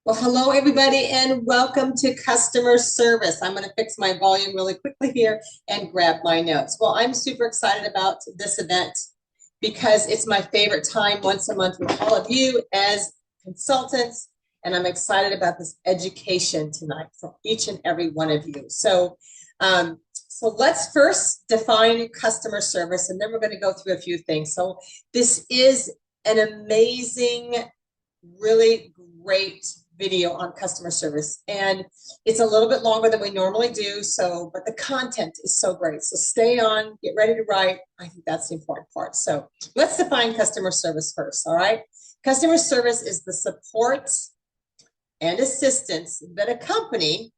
Well, hello, everybody, and welcome to customer service. I'm going to fix my volume really quickly here and grab my notes. Well, I'm super excited about this event because it's my favorite time once a month with all of you as consultants, and I'm excited about this education tonight for each and every one of you. So let's first define customer service, and then we're going to go through a few things. So this is an amazing, really great video on customer service, and it's a little bit longer than we normally do, but the content is so great, so stay on, get ready to write. I think that's the important part. So let's define customer service first. All right, customer service is the support and assistance that a company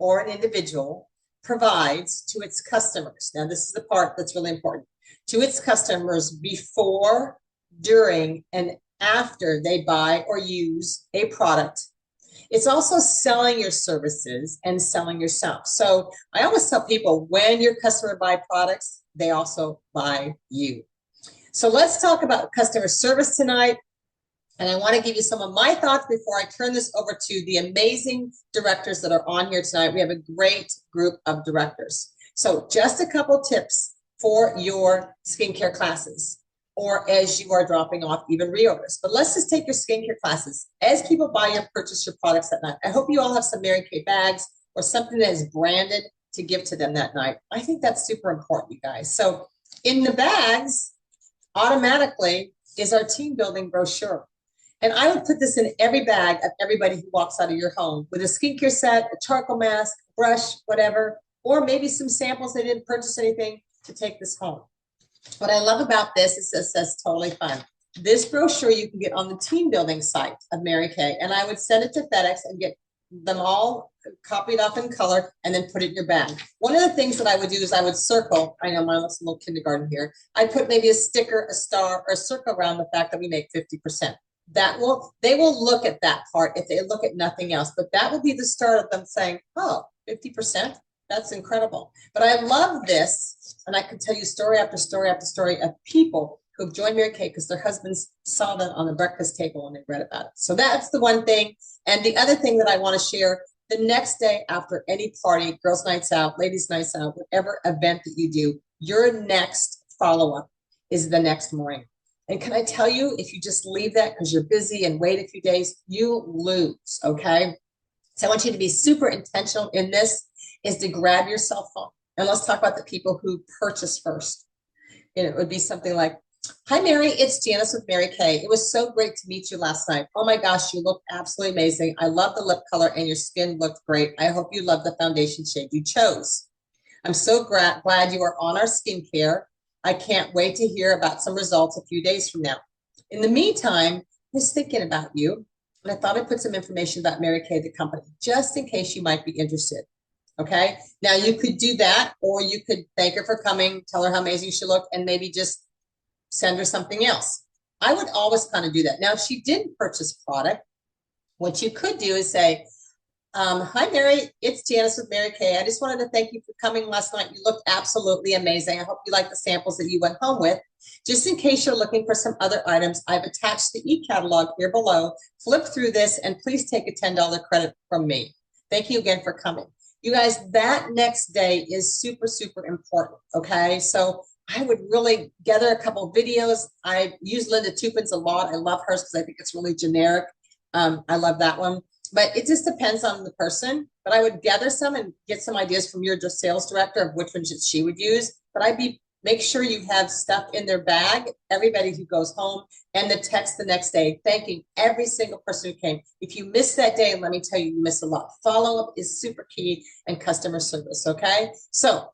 or an individual provides to its customers. Now, this is the part that's really important: to its customers before, during, and after they buy or use a product. It's also selling your services and selling yourself. So I always tell people, when your customer buy products, they also buy you. So let's talk about customer service tonight. And I want to give you some of my thoughts before I turn this over to the amazing directors that are on here tonight. We have a great group of directors. So just a couple tips for your skincare classes, or as you are dropping off even reorders. But let's just take your skincare classes. As people buy and purchase your products that night, I hope you all have some Mary Kay bags or something that is branded to give to them that night. I think that's super important, you guys. So in the bags, automatically is our team building brochure. And I would put this in every bag of everybody who walks out of your home with a skincare set, a charcoal mask, brush, whatever, or maybe some samples. They didn't purchase anything to take this home. What I love about this is it says totally fun. This brochure you can get on the team building site of Mary Kay, and I would send it to FedEx and get them all copied off in color and then put it in your bag. One of the things that I would do is I would circle, I know mine looks a little kindergarten here, I'd put maybe a sticker, a star, or a circle around the fact that we make 50%. They will look at that part if they look at nothing else, but that will be the start of them saying, oh, 50%, that's incredible. But I love this, and I could tell you story after story after story of people who have joined Mary Kay because their husbands saw them on the breakfast table and they read about it. So that's the one thing. And the other thing that I want to share, the next day after any party, girls' nights out, ladies' nights out, whatever event that you do, your next follow-up is the next morning. And can I tell you, if you just leave that because you're busy and wait a few days, you lose, okay? So I want you to be super intentional in this, is to grab your cell phone. And let's talk about the people who purchase first. And it would be something like, hi, Mary, it's Janice with Mary Kay. It was so great to meet you last night. Oh my gosh, you look absolutely amazing. I love the lip color and your skin looked great. I hope you love the foundation shade you chose. I'm so glad you are on our skincare. I can't wait to hear about some results a few days from now. In the meantime, I was thinking about you, and I thought I'd put some information about Mary Kay, the company, just in case you might be interested. Okay. Now you could do that, or you could thank her for coming, tell her how amazing she looked, and maybe just send her something else. I would always kind of do that. Now, if she didn't purchase product, what you could do is say, hi, Mary, it's Janice with Mary Kay. I just wanted to thank you for coming last night. You looked absolutely amazing. I hope you like the samples that you went home with. Just in case you're looking for some other items, I've attached the e-catalog here below. Flip through this and please take a $10 credit from me. Thank you again for coming. You guys, that next day is super, super important, okay? So I would really gather a couple of videos. I use Linda Tupin's a lot. I love hers because I think it's really generic. I love that one. But it just depends on the person. But I would gather some and get some ideas from your sales director of which ones she would use. But make sure you have stuff in their bag, everybody who goes home, and the text the next day, thanking every single person who came. If you miss that day, let me tell you, you miss a lot. Follow-up is super key, and customer service, okay? So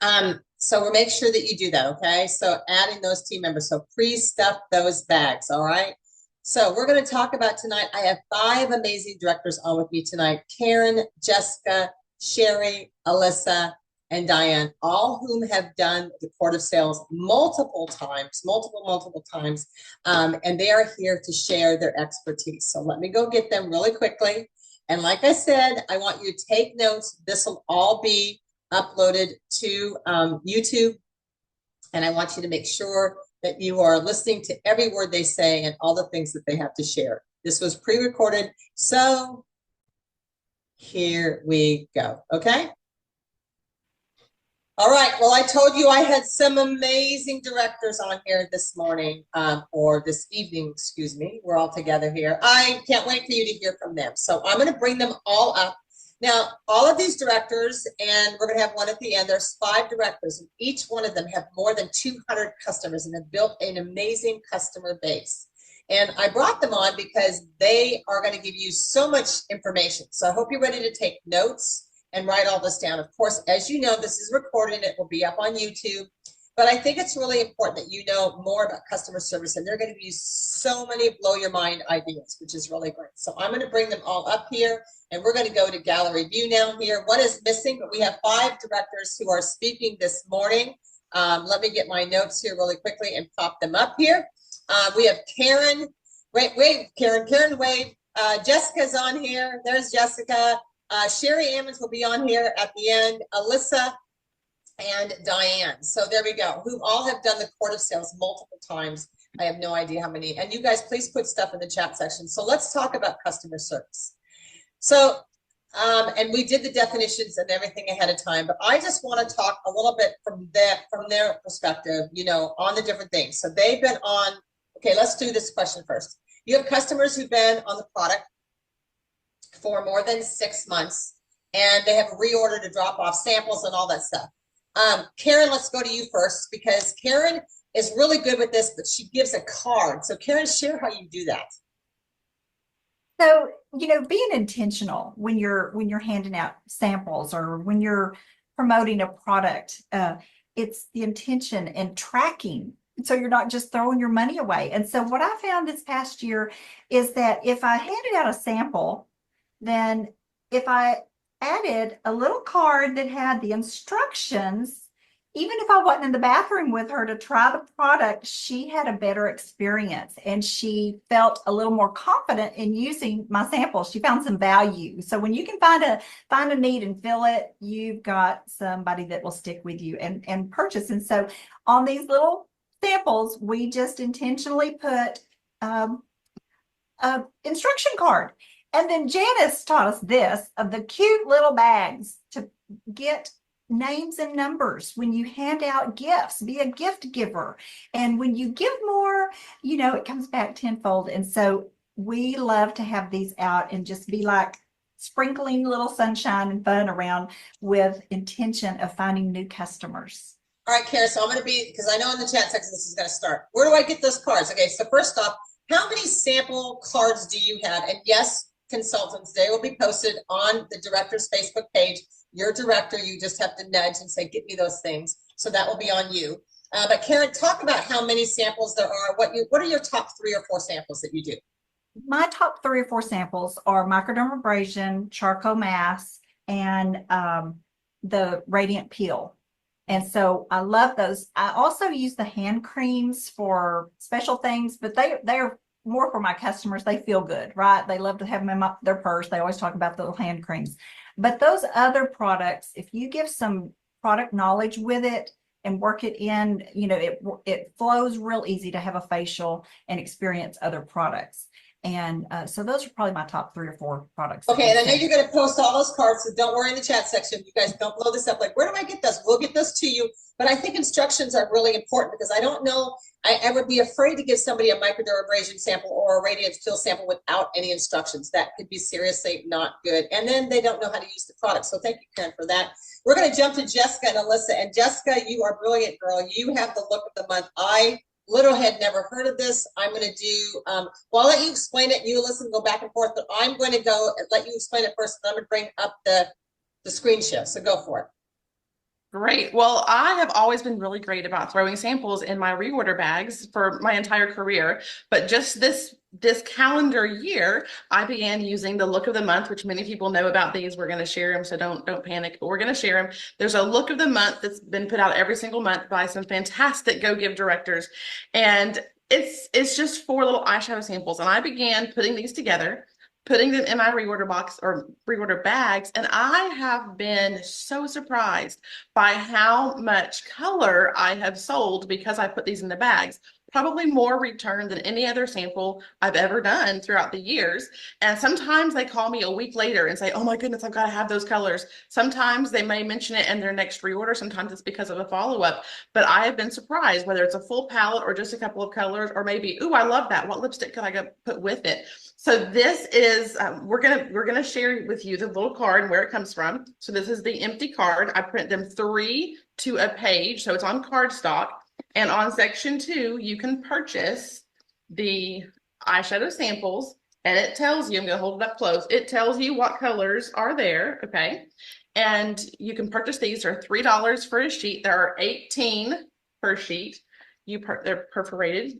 we'll make sure that you do that, okay? So adding those team members. So pre-stuff those bags, all right? So we're going to talk about tonight. I have 5 amazing directors on with me tonight: Karen, Jessica, Sherry, Alyssa, and Diane, all whom have done the Court of Sales multiple times, multiple times. And they are here to share their expertise. So let me go get them really quickly. And like I said, I want you to take notes. This will all be uploaded to YouTube. And I want you to make sure that you are listening to every word they say and all the things that they have to share. This was pre-recorded. So here we go. Okay. All right. Well, I told you I had some amazing directors on here this morning, or this evening, excuse me. We're all together here. I can't wait for you to hear from them. So I'm going to bring them all up. Now, all of these directors, and we're going to have one at the end, there's 5 directors, and each one of them have more than 200 customers and have built an amazing customer base. And I brought them on because they are going to give you so much information. So I hope you're ready to take notes and write all this down. Of course, as you know, this is recorded and it will be up on YouTube. But I think it's really important that you know more about customer service, and they're going to give you so many blow your mind ideas, which is really great. So I'm going to bring them all up here, and we're going to go to gallery view now here. One is missing, but we have 5 directors who are speaking this morning. Let me get my notes here really quickly and pop them up here. We have Karen, Karen Wade. Jessica's on here. There's Jessica. Sherry Ammons will be on here at the end. Alyssa and Diane. So there we go, who all have done the court of sales multiple times. I have no idea how many. And you guys, please put stuff in the chat section. So let's talk about customer service. So, and we did the definitions and everything ahead of time, but I just want to talk a little bit from their perspective, you know, on the different things. So they've been on, okay, let's do this question first. You have customers who've been on the product for more than 6 months, and they have reordered to drop off samples and all that stuff. Karen, let's go to you first, because Karen is really good with this, but she gives a card. So Karen, share how you do that. So, you know, being intentional when you're handing out samples or when you're promoting a product, it's the intention and tracking. So you're not just throwing your money away. And so what I found this past year is that if I handed out a sample, then if I added a little card that had the instructions, even if I wasn't in the bathroom with her to try the product, she had a better experience and she felt a little more confident in using my sample. She found some value. So when you can find a need and fill it, you've got somebody that will stick with you and purchase. And so on these little samples, we just intentionally put an instruction card. And then Janice taught us this, of the cute little bags to get names and numbers when you hand out gifts. Be a gift giver. And when you give more, you know, it comes back tenfold. And so we love to have these out and just be like sprinkling little sunshine and fun around with intention of finding new customers. All right, Karen, so I'm going to be, because I know in the chat section this is going to start. Where do I get those cards? Okay, so first off, how many sample cards do you have? And yes, consultants, they will be posted on the director's Facebook page. Your director, you just have to nudge and say, get me those things. So that will be on you. But Karen, talk about how many samples there are. What are your top 3 or 4 samples that you do? My top 3 or 4 samples are microdermabrasion, charcoal mask, and the radiant peel. And so I love those. I also use the hand creams for special things, but they're more for my customers. They feel good, right? They love to have them in their purse. They always talk about the little hand creams. But those other products, if you give some product knowledge with it and work it in, you know, it flows real easy to have a facial and experience other products. And so those are probably my top 3 or 4 products. Okay, and I know you're going to post all those cards, so don't worry in the chat section. You guys don't blow this up. Like, where do I get those? We'll get those to you. But I think instructions are really important, because I don't know, I would be afraid to give somebody a microdermabrasion sample or a radiant peel sample without any instructions. That could be seriously not good. And then they don't know how to use the product. So thank you, Karen, for that. We're going to jump to Jessica and Alyssa. And Jessica, you are brilliant, girl. You have the look of the month. I literally had never heard of this. I'm going to do, well, I'll let you explain it. You listen, go back and forth, but I'm going to go and let you explain it first. And I'm going to bring up the screen share. So go for it. Great. Well, I have always been really great about throwing samples in my reorder bags for my entire career. But just this calendar year, I began using the look of the month, which many people know about these. We're going to share them, so don't panic, but we're going to share them. There's a look of the month that's been put out every single month by some fantastic Go Give directors. And it's just 4 little eyeshadow samples. And I began putting these together, putting them in my reorder box or reorder bags. And I have been so surprised by how much color I have sold because I put these in the bags. probably more return than any other sample I've ever done throughout the years. And sometimes they call me a week later and say, oh my goodness, I've got to have those colors. Sometimes they may mention it in their next reorder. Sometimes it's because of a follow-up. But I have been surprised, whether it's a full palette or just a couple of colors, or maybe, ooh, I love that. What lipstick could I go put with it? So this is, we're gonna share with you the little card and where it comes from. So this is the empty card. I print them 3 to a page, so it's on cardstock. And on section 2, you can purchase the eyeshadow samples, and it tells you, I'm gonna hold it up close, it tells you what colors are there, okay? And you can purchase these. They're $3 for a sheet. There are 18 per sheet. They're perforated.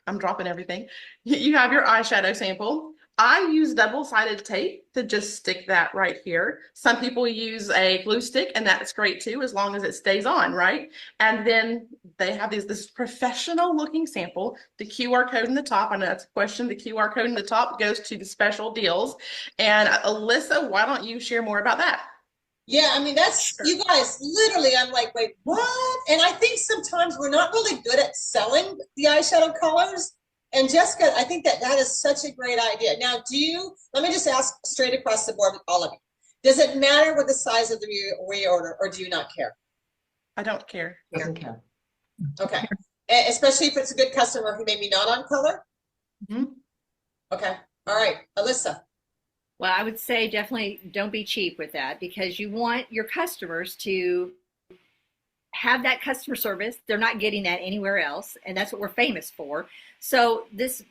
I'm dropping everything. You have your eyeshadow sample. I use double-sided tape to just stick that right here. Some people use a glue stick, and that's great too, as long as it stays on, right? And then they have this professional looking sample, the QR code in the top. I know that's a question. The QR code in the top goes to the special deals. And Alyssa, why don't you share more about that? Yeah, I mean, that's, you guys, literally, I'm like, wait, what? And I think sometimes we're not really good at selling the eyeshadow colors. And Jessica, I think that is such a great idea. Now, let me just ask straight across the board with all of you. Does it matter what the size of the reorder, or do you not care? I don't care. Doesn't care. Okay. Especially if it's a good customer who may be not on color? Mhm. Okay. All right. Alyssa. Well, I would say definitely don't be cheap with that, because you want your customers to have that customer service. They're not getting that anywhere else, and that's what we're famous for. So this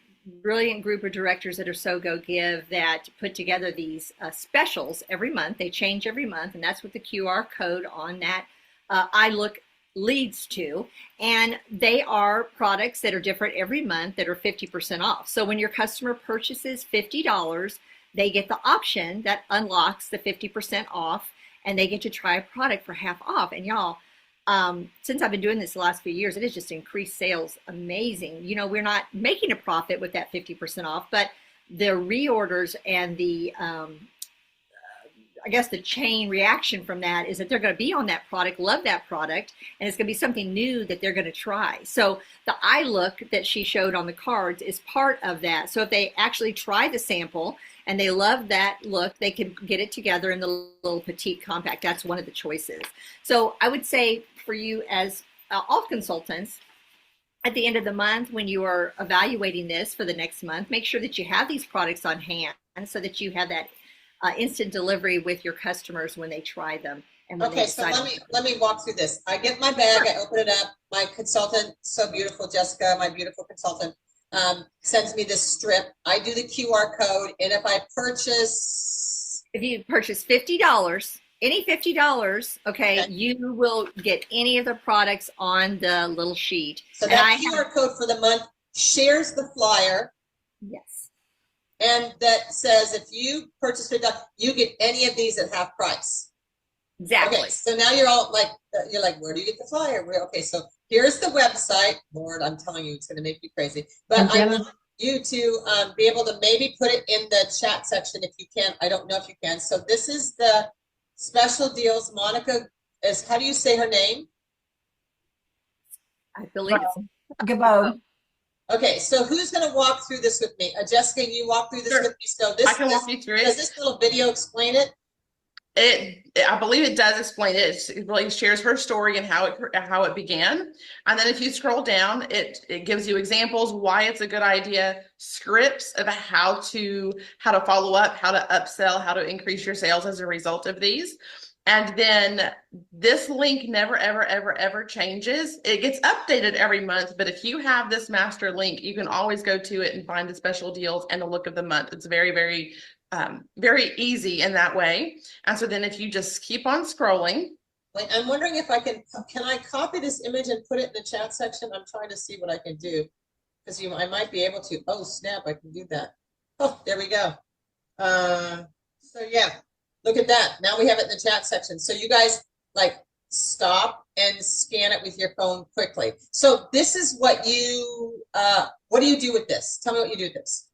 brilliant group of directors that are So Go Give that put together these specials every month. They change every month, and that's what the QR code on that iLook leads to. And they are products that are different every month that are 50% off. So when your customer purchases $50, they get the option that unlocks the 50% off, and they get to try a product for half off. And y'all, since I've been doing this the last few years, it has just increased sales amazing. You know, we're not making a profit with that 50% off, but the reorders and the, I guess the chain reaction from that is that they're going to be on that product, love that product, and it's going to be something new that they're going to try. So the iLook that she showed on the cards is part of that. So if they actually try the sample and they love that look, they can get it together in the little petite compact. That's one of the choices. So I would say for you as all consultants, at the end of the month, when you are evaluating this for the next month, make sure that you have these products on hand so that you have that instant delivery with your customers when they try them. And when Okay, so let me walk through this. I get my bag, I open it up. My consultant, so beautiful, Jessica, my beautiful consultant, sends me this strip. I do the QR code, and if you purchase $50, any $50, okay, you will get any of the products on the little sheet. So that QR code for the month shares the flyer. Yes. And that says if you purchase $50, you get any of these at half price. Exactly. Okay, so now you're all like, where do you get the flyer? Okay, so here's the website. Lord, I'm telling you, it's going to make me crazy. But I want you to be able to maybe put it in the chat section if you can. I don't know if you can. So this is the special deals. Monica how do you say her name? I believe it's Gabo. Okay, so who's going to walk through this with me? Jessica, you walk through this with me. So I can walk you through it. Does this little video explain it? I believe it does explain it. It really shares her story and how it began. And then if you scroll down, it gives you examples, why it's a good idea, scripts of how to follow up, how to upsell, how to increase your sales as a result of these. And then this link never, ever, ever, ever changes. It gets updated every month, but if you have this master link, you can always go to it and find the special deals and the look of the month. It's very, very very easy in that way. And so then if you just keep on scrolling. Wait, I'm wondering if I can I copy this image and put it in the chat section? I'm trying to see what I can do, because I might be able to. Oh snap, I can do that. Oh, there we go. So yeah, look at that. Now we have it in the chat section. So you guys stop and scan it with your phone quickly. So this is what do you do with this? Tell me what you do with this.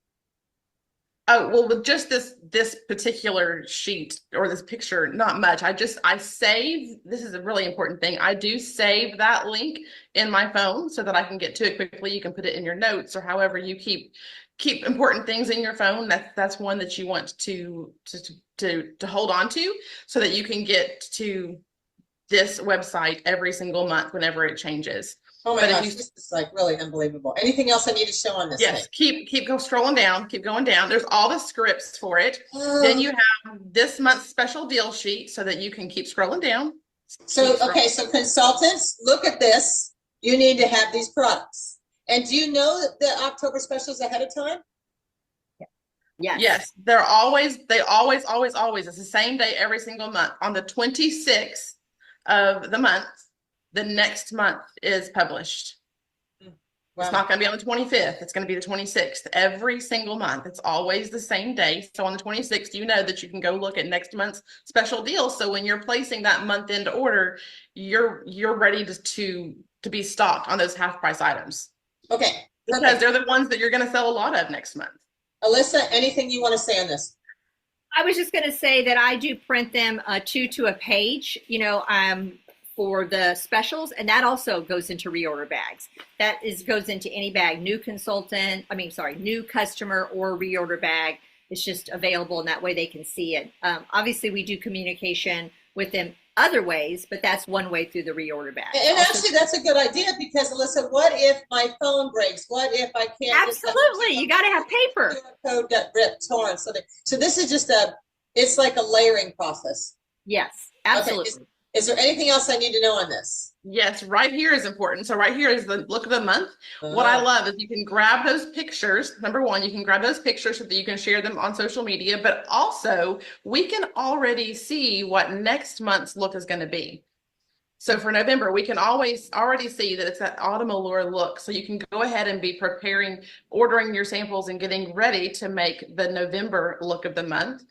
Oh, well, with just this particular sheet or this picture, not much. I save, this is a really important thing. I do save that link in my phone so that I can get to it quickly. You can put it in your notes or however you keep important things in your phone. That's one that you want to hold on to so that you can get to this website every single month whenever it changes. Oh my But if gosh, you this is like really unbelievable. Anything else I need to show on this Yes, keep go scrolling down, keep going down. There's all the scripts for it. thing? Then you have this month's special deal sheet so that you can keep scrolling down. So, Keep scrolling. okay, so consultants, look at this. You need to have these products. And do you know that the October specials ahead of time? Yes. Yes, they always, it's the same day every single month. On the 26th of the month, the next month is published. It's Wow. not going to be on the 25th. It's going to be the 26th every single month. It's always the same day. So on the 26th, you know that you can go look at next month's special deals. So when you're placing that month end order, you're ready to be stocked on those half price items Okay, because perfect. they're the ones that you're going to sell a lot of next month. Alyssa, anything you want to say on this? I was just going to say that I do print them two to a page, for the specials, and that also goes into reorder bags. That goes into any bag, new customer or reorder bag. It's just available, and that way they can see it. Obviously, we do communication with them other ways, but that's one way through the reorder bag. And actually, that's a good idea because Alyssa, what if my phone breaks? What if I can't? Absolutely, you got to have paper. Code got ripped, torn. So this is just it's like a layering process. Yes, absolutely. Okay. Is there anything else I need to know on this? Yes, right here is important. So right here is the look of the month. What I love is you can grab those pictures. Number one, you can grab those pictures so that you can share them on social media, but also we can already see what next month's look is going to be. So for November, we can already see that it's that autumn allure look. So you can go ahead and be ordering your samples and getting ready to make the November look of the month.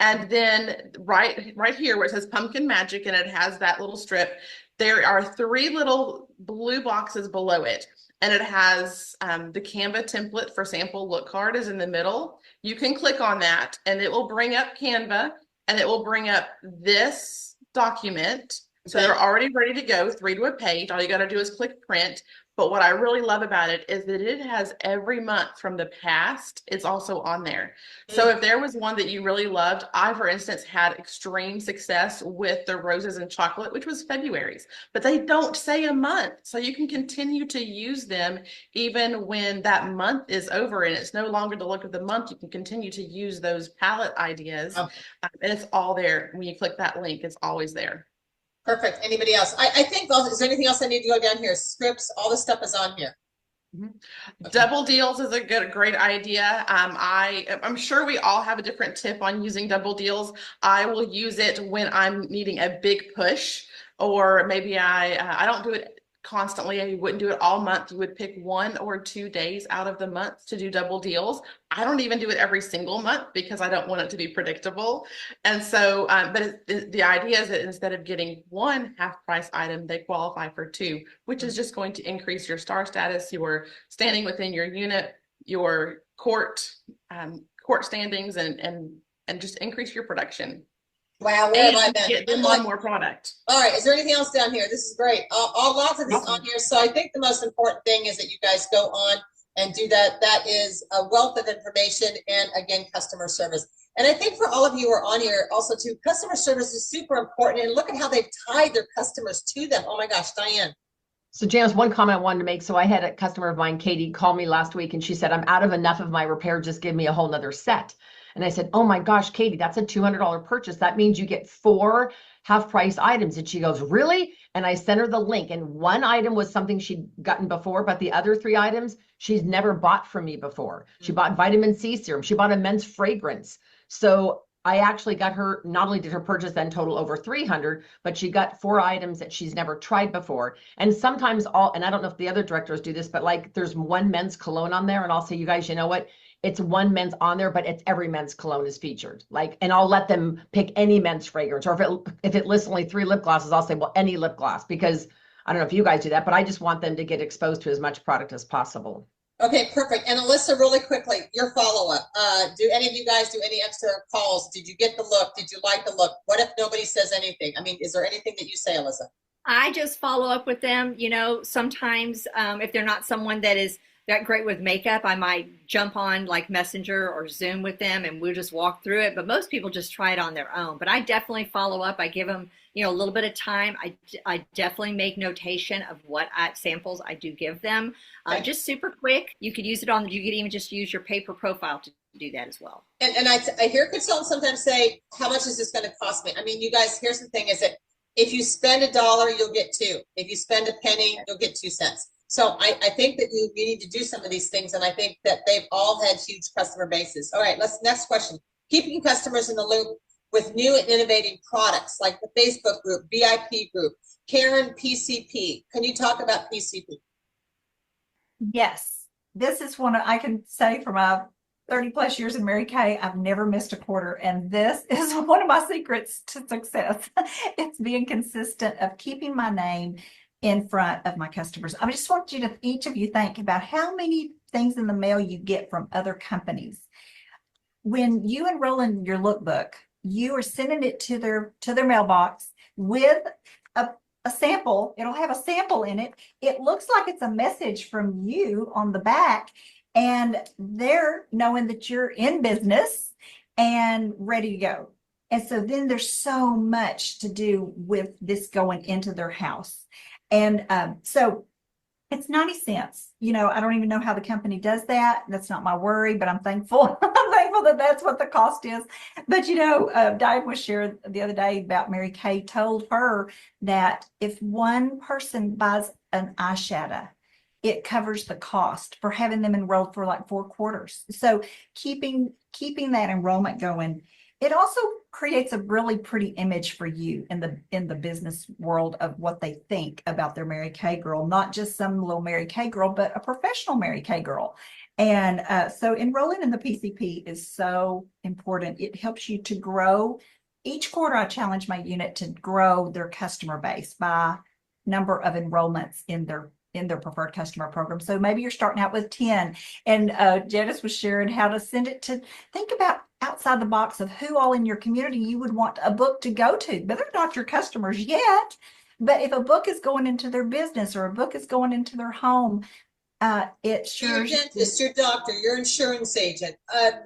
And then right here where it says Pumpkin Magic and it has that little strip, there are 3 little blue boxes below it. And it has the Canva template for sample look card is in the middle. You can click on that and it will bring up Canva and it will bring up this document. So they're already ready to go, 3 to a page. All you got to do is click print. But what I really love about it is that it has every month from the past. It's also on there. So if there was one that you really loved, I, for instance, had extreme success with the roses and chocolate, which was February's, but they don't say a month. So you can continue to use them even when that month is over and it's no longer the look of the month. You can continue to use those palette ideas. And it's all there. When you click that link, it's always there. Perfect. Anybody else? I think, is there anything else I need to go down here? Scripts, all this stuff is on here. Okay. Double deals is a great idea. I'm sure we all have a different tip on using double deals. I will use it when I'm needing a big push, or maybe I don't do it constantly. I wouldn't do it all month. You would pick 1 or 2 days out of the month to do double deals. I don't even do it every single month because I don't want it to be predictable. And so, but the idea is that instead of getting 1 half price item, they qualify for 2, which is just going to increase your star status, your standing within your unit, your court standings, and just increase your production. Wow, where have I And been? get them on more product. All right, is there anything else down here? This is great. All lots of these on here. So I think the most important thing is that you guys go on and do that. That is a wealth of information and again, customer service. And I think for all of you who are on here also too, customer service is super important. And look at how they've tied their customers to them. Oh my gosh, Diane. So Janice, one comment I wanted to make. So I had a customer of mine, Katie, call me last week and she said, I'm out of enough of my repair. Just give me a whole nother set. And I said, oh my gosh, Katie, that's a $200 purchase. That means you get 4 half price items. And she goes, really? And I sent her the link. And one item was something she'd gotten before, but the other 3 items she's never bought from me before. She bought vitamin C serum. She bought a men's fragrance. So I actually got her, not only did her purchase then total over 300, but she got 4 items that she's never tried before. And sometimes and I don't know if the other directors do this, but like there's one men's cologne on there and I'll say, you guys, you know what? It's one men's on there, but it's every men's cologne is featured. And I'll let them pick any men's fragrance, or if it lists only 3 lip glosses, I'll say, well, any lip gloss, because I don't know if you guys do that, but I just want them to get exposed to as much product as possible. Okay, perfect. And Alyssa, really quickly, your follow-up. Do any of you guys do any extra calls? Did you get the look? Did you like the look? What if nobody says anything? I mean, is there anything that you say, Alyssa? I just follow up with them. You know, sometimes if they're not someone that is that great with makeup, I might jump on like Messenger or Zoom with them and we'll just walk through it. But most people just try it on their own. But I definitely follow up. I give them, you know, a little bit of time. I definitely make notation of what samples I do give them. Okay. Just super quick. You could use it on, you could even just use your paper profile to do that as well. And I hear consultants sometimes say, how much is this going to cost me? I mean, you guys, here's the thing is that if you spend $1, you'll get 2. If you spend a penny, you'll get 2 cents. So I think that you need to do some of these things. And I think that they've all had huge customer bases. All right, next question. Keeping customers in the loop with new and innovating products like the Facebook group, VIP group, Karen PCP. Can you talk about PCP? Yes, this is one I can say for my 30 plus years in Mary Kay, I've never missed a quarter. And this is one of my secrets to success. It's being consistent of keeping my name in front of my customers. I just want you to, each of you, think about how many things in the mail you get from other companies. When you enroll in your lookbook, you are sending it to their mailbox with a sample. It'll have a sample in it. It looks like it's a message from you on the back, and they're knowing that you're in business and ready to go. And so then there's so much to do with this going into their house. And so it's 90 cents. You know, I don't even know how the company does that. That's not my worry, but I'm thankful. I'm thankful that that's what the cost is. But, you know, Diane was sharing the other day about Mary Kay told her that if one person buys an eyeshadow, it covers the cost for having them enrolled for like 4 quarters. So keeping that enrollment going, it also creates a really pretty image for you in the business world of what they think about their Mary Kay girl, not just some little Mary Kay girl, but a professional Mary Kay girl. And so enrolling in the PCP is so important. It helps you to grow. Each quarter, I challenge my unit to grow their customer base by number of enrollments in their preferred customer program. So maybe you're starting out with 10, and Janice was sharing how to send it to think about outside the box of who all in your community you would want a book to go to, but they're not your customers yet. But if a book is going into their business or a book is going into their home, it sure. Your dentist, your doctor, your insurance agent,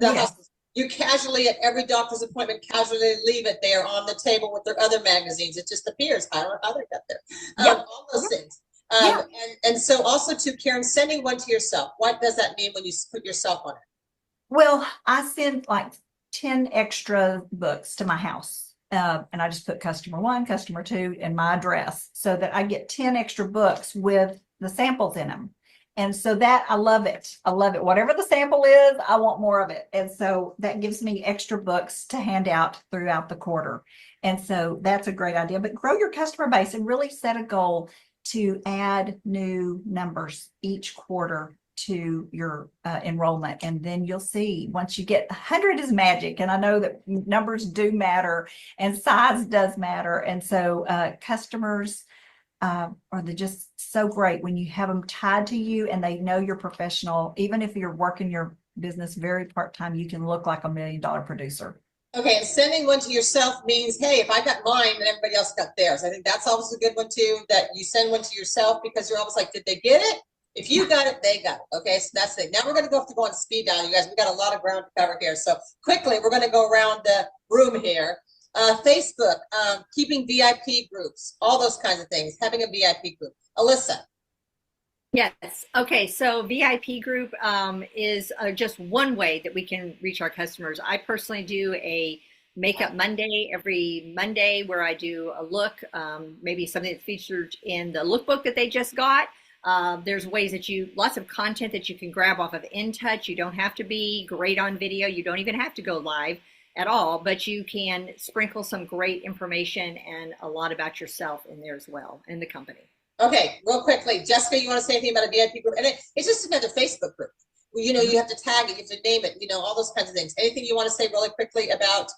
Yes. you casually at every doctor's appointment casually leave it there on the table with their other magazines. It just appears. I don't know how they got there. Yep. All those things. Yeah. And so also to Karen, sending one to yourself. What does that mean when you put yourself on it? Well, I send like 10 extra books to my house. And I just put customer 1, customer 2, and my address so that I get 10 extra books with the samples in them. And so that I love it. I love it. Whatever the sample is, I want more of it. And so that gives me extra books to hand out throughout the quarter. And so that's a great idea. But grow your customer base and really set a goal to add new numbers each quarter to your enrollment. And then you'll see once you get 100 is magic. And I know that numbers do matter and size does matter. And so customers are just so great when you have them tied to you and they know you're professional. Even if you're working your business very part-time, you can look like $1 million producer. Okay, and sending one to yourself means, hey, if I got mine, then everybody else got theirs. I think that's always a good one too, that you send one to yourself because you're always like, did they get it? If you got it, they got it. Okay, so that's the thing. Now we're going to have to go on speed dial, you guys. We got a lot of ground to cover here. So quickly, we're going to go around the room here. Facebook, keeping VIP groups, all those kinds of things, having a VIP group. Alyssa. Yes. Okay. So VIP group is just one way that we can reach our customers. I personally do a Makeup Monday every Monday where I do a look, maybe something that's featured in the lookbook that they just got. There's ways that lots of content that you can grab off of InTouch. You don't have to be great on video. You don't even have to go live at all, but you can sprinkle some great information and a lot about yourself in there as well, and the company. Okay, real quickly, Jessica, you want to say anything about a VIP group? And it's just another Facebook group. You know, you have to tag it, you have to name it, you know, all those kinds of things. Anything you want to say really quickly about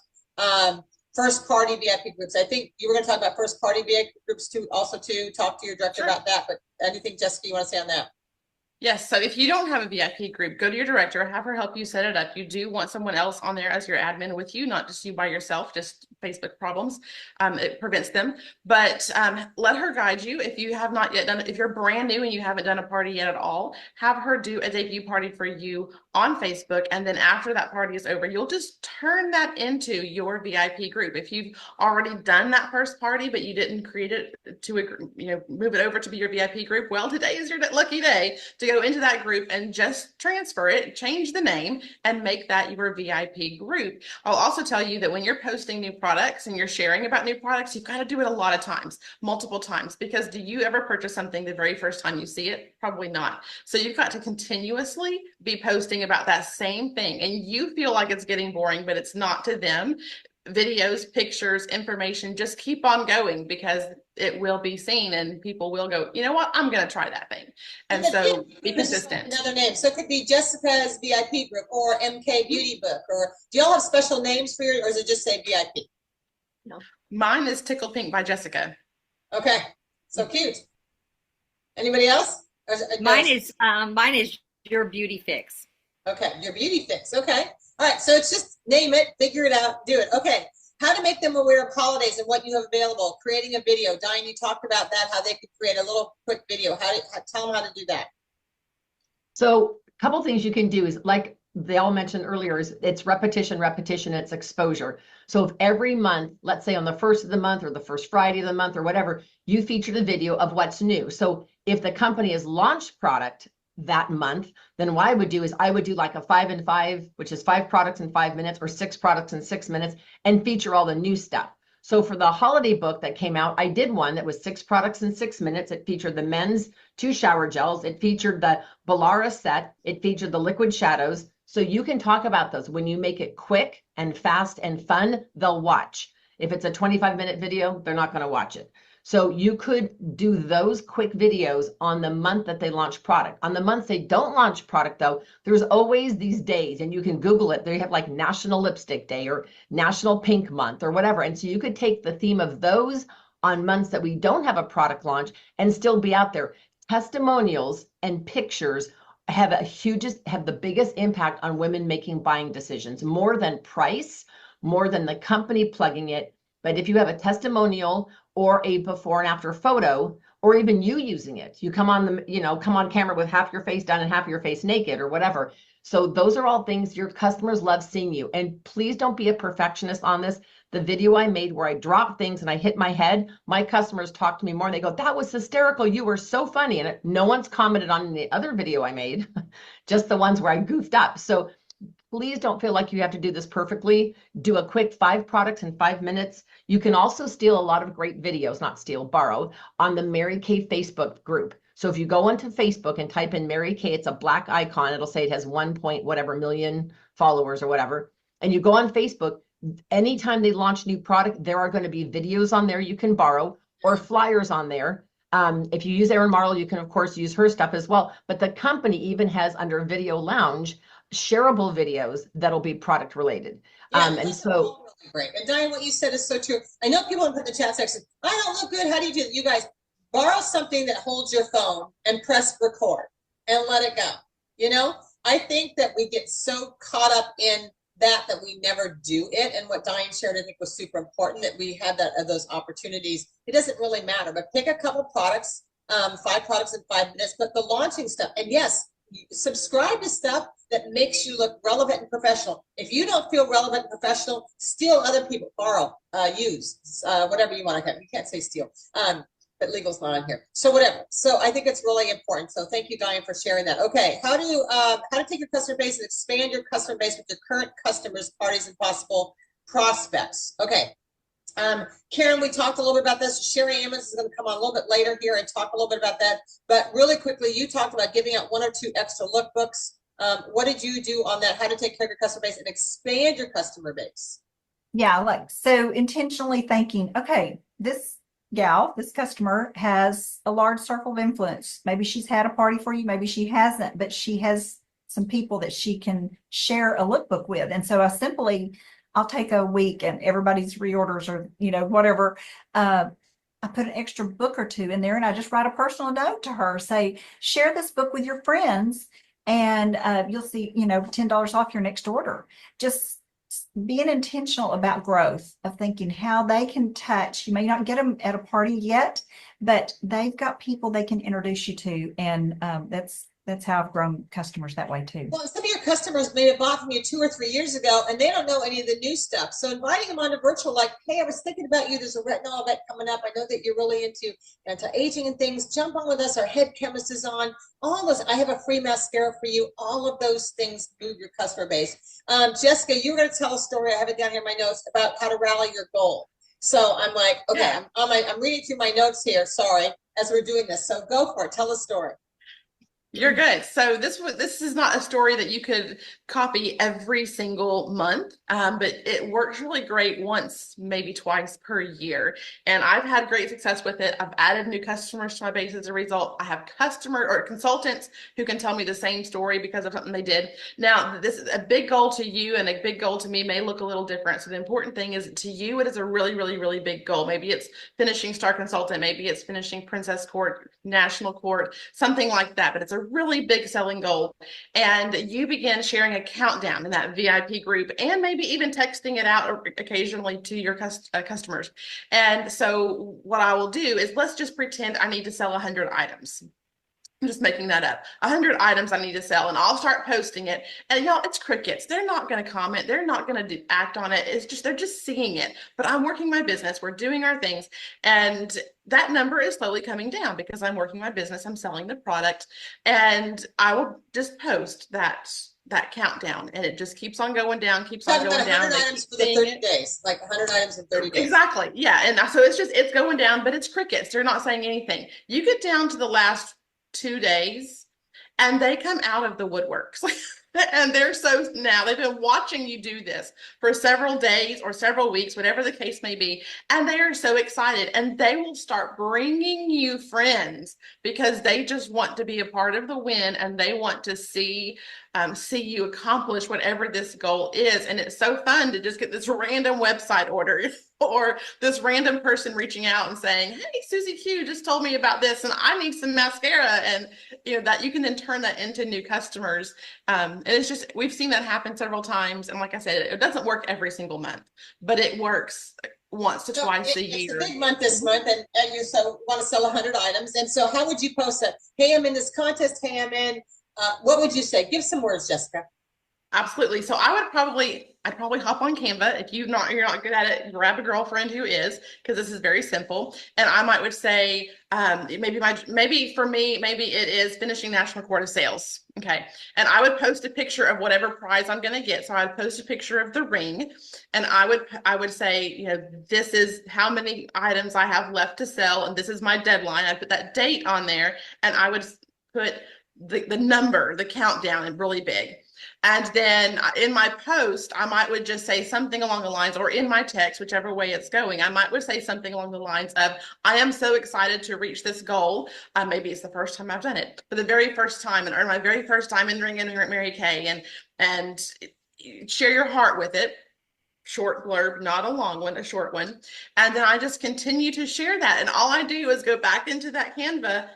first party VIP groups? I think you were going to talk about first party VIP groups too, also to talk to your director about that, but anything, Jessica, you want to say on that? Yes, so if you don't have a VIP group, go to your director, have her help you set it up. You do want someone else on there as your admin with you, not just you by yourself, just Facebook problems. It prevents them, but let her guide you. If you have not yet done it, if you're brand new and you haven't done a party yet at all, have her do a debut party for you on Facebook. And then after that party is over, you'll just turn that into your VIP group. If you've already done that first party, but you didn't create it to, move it over to be your VIP group, well, today is your lucky day to go into that group and just transfer it, change the name, and make that your VIP group. I'll also tell you that when you're posting new products and you're sharing about new products, you've got to do it a lot of times, multiple times, because do you ever purchase something the very first time you see it? Probably not. So you've got to continuously be posting about that same thing, and you feel like it's getting boring, but it's not to them. Videos, pictures, information, just keep on going because it will be seen and people will go, you know what, I'm going to try that thing. And so be consistent. Another name. So it could be Jessica's VIP group or MK Beauty Book, or do y'all have special names for your, or does it just say VIP? No. Mine is Tickle Pink by Jessica. Okay. So cute. Anybody else? Mine is Your Beauty Fix. Okay. Your Beauty Fix. Okay. All right. So it's just name it, figure it out, do it. Okay. How to make them aware of holidays and what you have available. Creating a video. Diane, you talked about that, how they could create a little quick video. Tell them how to do that. So a couple things you can do is, like they all mentioned earlier, is it's repetition, it's exposure. So if every month, let's say on the first of the month or the first Friday of the month or whatever, you feature the video of what's new. So if the company has launched product that month, then what I would do is I would do like a 5 and 5, which is 5 products in 5 minutes, or 6 products in 6 minutes, and feature all the new stuff. So for the holiday book that came out, I did one that was 6 products in 6 minutes. It featured the men's 2 shower gels. It featured the Bolara set. It featured the liquid shadows. So you can talk about those. When you make it quick and fast and fun, they'll watch. If it's a 25-minute video, they're not going to watch it. So you could do those quick videos on the month that they launch product. On the months they don't launch product, though, there's always these days, and you can Google it. They have like National Lipstick Day or National Pink Month or whatever. And so you could take the theme of those on months that we don't have a product launch and still be out there. Testimonials and pictures have the biggest impact on women making buying decisions, more than price, more than the company plugging it. But if you have a testimonial or a before and after photo, or even you using it, you come on camera with half your face done and half your face naked or whatever. So those are all things your customers love seeing you. And please don't be a perfectionist on this. The video I made where I dropped things and I hit my head, my customers talk to me more and they go, that was hysterical. You were so funny. And no one's commented on the other video I made, just the ones where I goofed up. So please don't feel like you have to do this perfectly. Do a quick 5 products in 5 minutes. You can also steal a lot of great videos, not steal, borrow, on the Mary Kay Facebook group. So if you go onto Facebook and type in Mary Kay, it's a black icon. It'll say it has 1 point whatever million followers or whatever. And you go on Facebook, anytime they launch new product, there are going to be videos on there you can borrow or flyers on there. If you use Erin Marlowe, you can of course use her stuff as well. But the company even has under Video Lounge shareable videos that'll be product related. Yeah, And so really great. And Diane, what you said is so true. I know people have put in the chat section, I don't look good. How do you do it? You guys borrow something that holds your phone and press record and let it go. I think that we get so caught up in that we never do it. And what Diane shared, I think, was super important, that we had those opportunities. It doesn't really matter, but pick a couple products, 5 products in 5 minutes, but the launching stuff. And yes, subscribe to stuff that makes you look relevant and professional. If you don't feel relevant and professional, steal other people, borrow, use, whatever you want to have. You can't say steal, but legal's not on here. So whatever. So I think it's really important. So thank you, Diane, for sharing that. Okay, how to take your customer base and expand your customer base with your current customers, parties, and possible prospects. Okay. Karen, we talked a little bit about this. Sherry Ammons is going to come on a little bit later here and talk a little bit about that. But really quickly, you talked about giving out 1 or 2 extra lookbooks. What did you do on that? How to take care of your customer base and expand your customer base? Yeah, so intentionally thinking, okay, this customer has a large circle of influence. Maybe she's had a party for you, maybe she hasn't, but she has some people that she can share a lookbook with. And so I'll take a week and everybody's reorders or, whatever. I put an extra book or two in there, and I just write a personal note to her, say, share this book with your friends, and you'll see, $10 off your next order. Just being intentional about growth, of thinking how they can touch. You may not get them at a party yet, but they've got people they can introduce you to, and that's how I've grown customers that way too. Well, some of your customers may have bought from you 2 or 3 years ago, and they don't know any of the new stuff. So inviting them on a virtual, like, hey, I was thinking about you. There's a retinol event coming up. I know that you're really into anti-aging and things. Jump on with us. Our head chemist is on. All those. I have a free mascara for you. All of those things move your customer base. Jessica, you were going to tell a story. I have it down here in my notes about how to rally your goal. So I'm like, okay, Yeah. I'm reading through my notes here. Sorry, as we're doing this. So go for it. Tell a story. You're good. So this is not a story that you could copy every single month, but it works really great once, maybe twice per year. And I've had great success with it. I've added new customers to my base as a result. I have customer or consultants who can tell me the same story because of something they did. Now, this is a big goal to you, and a big goal to me may look a little different. So the important thing is, to you, it is a really, really, really big goal. Maybe it's finishing Star Consultant, maybe it's finishing Princess Court, National Court, something like that. But it's a really big selling goal. And you begin sharing a countdown in that VIP group, and maybe even texting it out occasionally to your customers. And so what I will do is, let's just pretend I need to sell 100 items. I'm just making that up. 100 items I need to sell, and I'll start posting it. And y'all, it's crickets. They're not going to comment. They're not going to act on it. It's just, they're just seeing it. But I'm working my business. We're doing our things. And that number is slowly coming down because I'm working my business. I'm selling the product. And I will just post that countdown, and it just keeps on going down, keeps on going down. 100 items for the 30 days, like 100 items in 30 days. Exactly. Yeah. And so it's going down, but it's crickets. They're not saying anything. You get down to the last 2 days, and they come out of the woodworks. And now they've been watching you do this for several days or several weeks, whatever the case may be. And they are so excited, and they will start bringing you friends because they just want to be a part of the win, and they want to see you accomplish whatever this goal is. And it's so fun to just get this random website order or this random person reaching out and saying, hey, Susie Q just told me about this, and I need some mascara. And that you can then turn that into new customers. And it's just, we've seen that happen several times. And like I said, it doesn't work every single month, but it works once to twice a year. It's a big month this month, and you want to sell 100 items. And so how would you post it? Hey, I'm in this contest. Hey, I'm in. What would you say? Give some words, Jessica. Absolutely. So I'd probably hop on Canva. If you're not good at it, grab a girlfriend who is, because this is very simple. And I would say, maybe for me, maybe it is finishing National Court of Sales. Okay. And I would post a picture of whatever prize I'm going to get. So I'd post a picture of the ring, and I would say, this is how many items I have left to sell, and this is my deadline. I'd put that date on there, and I would put the number, the countdown, in really big. And then in my post, would just say something along the lines, or in my text, whichever way it's going, would say something along the lines of, I am so excited to reach this goal. Maybe it's the first time I've done it, for the very first time, or my very first time entering Mary Kay, and share your heart with it. Short blurb, not a long one, a short one. And then I just continue to share that. And all I do is go back into that Canva,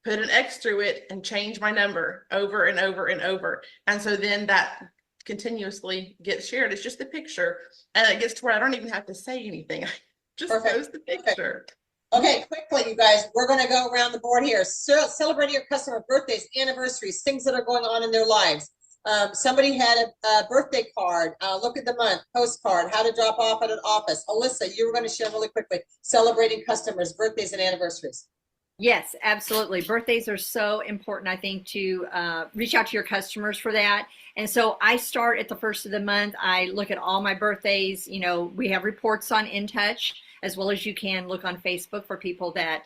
put an X through it, and change my number over and over and over. And so then that continuously gets shared. It's just a picture, and it gets to where I don't even have to say anything. I just post the picture. Okay, quickly, you guys, we're going to go around the board here. Celebrating your customer birthdays, anniversaries, things that are going on in their lives. Somebody had a birthday card, look at the month, postcard, how to drop off at an office. Alyssa, you were going to share really quickly, celebrating customers, birthdays, and anniversaries. Yes, absolutely. Birthdays are so important, I think, to reach out to your customers for that. And so I start at the first of the month. I look at all my birthdays. We have reports on InTouch, as well as you can look on Facebook for people that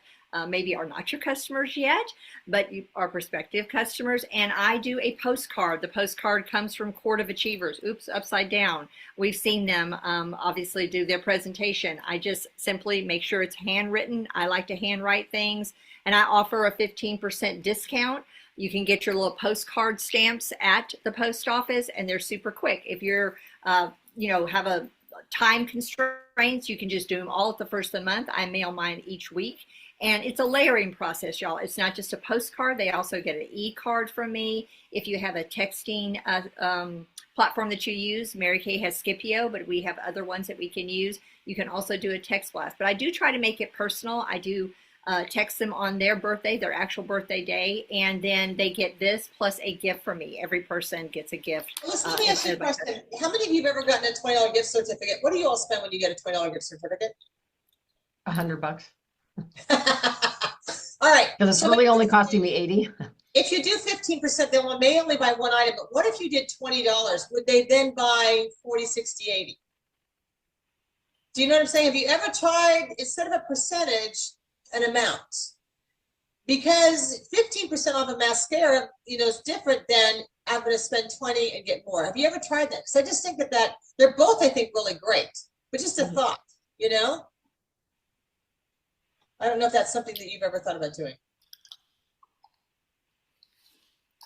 maybe are not your customers yet, but you are prospective customers. And I do a postcard. The postcard comes from Court of Achievers. Oops, upside down. We've seen them obviously do their presentation. I just simply make sure it's handwritten. I like to handwrite things, and I offer a 15% discount. You can get your little postcard stamps at the post office, and they're super quick. If you're, have a time constraint, trains. You can just do them all at the first of the month. I mail mine each week. And it's a layering process, y'all. It's not just a postcard. They also get an e-card from me. If you have a texting platform that you use, Mary Kay has Scipio, but we have other ones that we can use. You can also do a text blast. But I do try to make it personal. I do text them on their birthday, their actual birthday day, and then they get this plus a gift from me. Every person gets a gift. Let me ask you a question. How many of you have ever gotten a $20 gift certificate? What do you all spend when you get a $20 gift certificate? $100. All right. Because it's really only costing me 80. If you do 15%, they may only buy one item, but what if you did $20? Would they then buy 40, 60, 80? Do you know what I'm saying? Have you ever tried, instead of a percentage, an amount? Because 15% off a mascara, is different than I'm going to spend 20 and get more. Have you ever tried that? Because I just think that they're both, I think, really great, but just a thought, I don't know if that's something that you've ever thought about doing.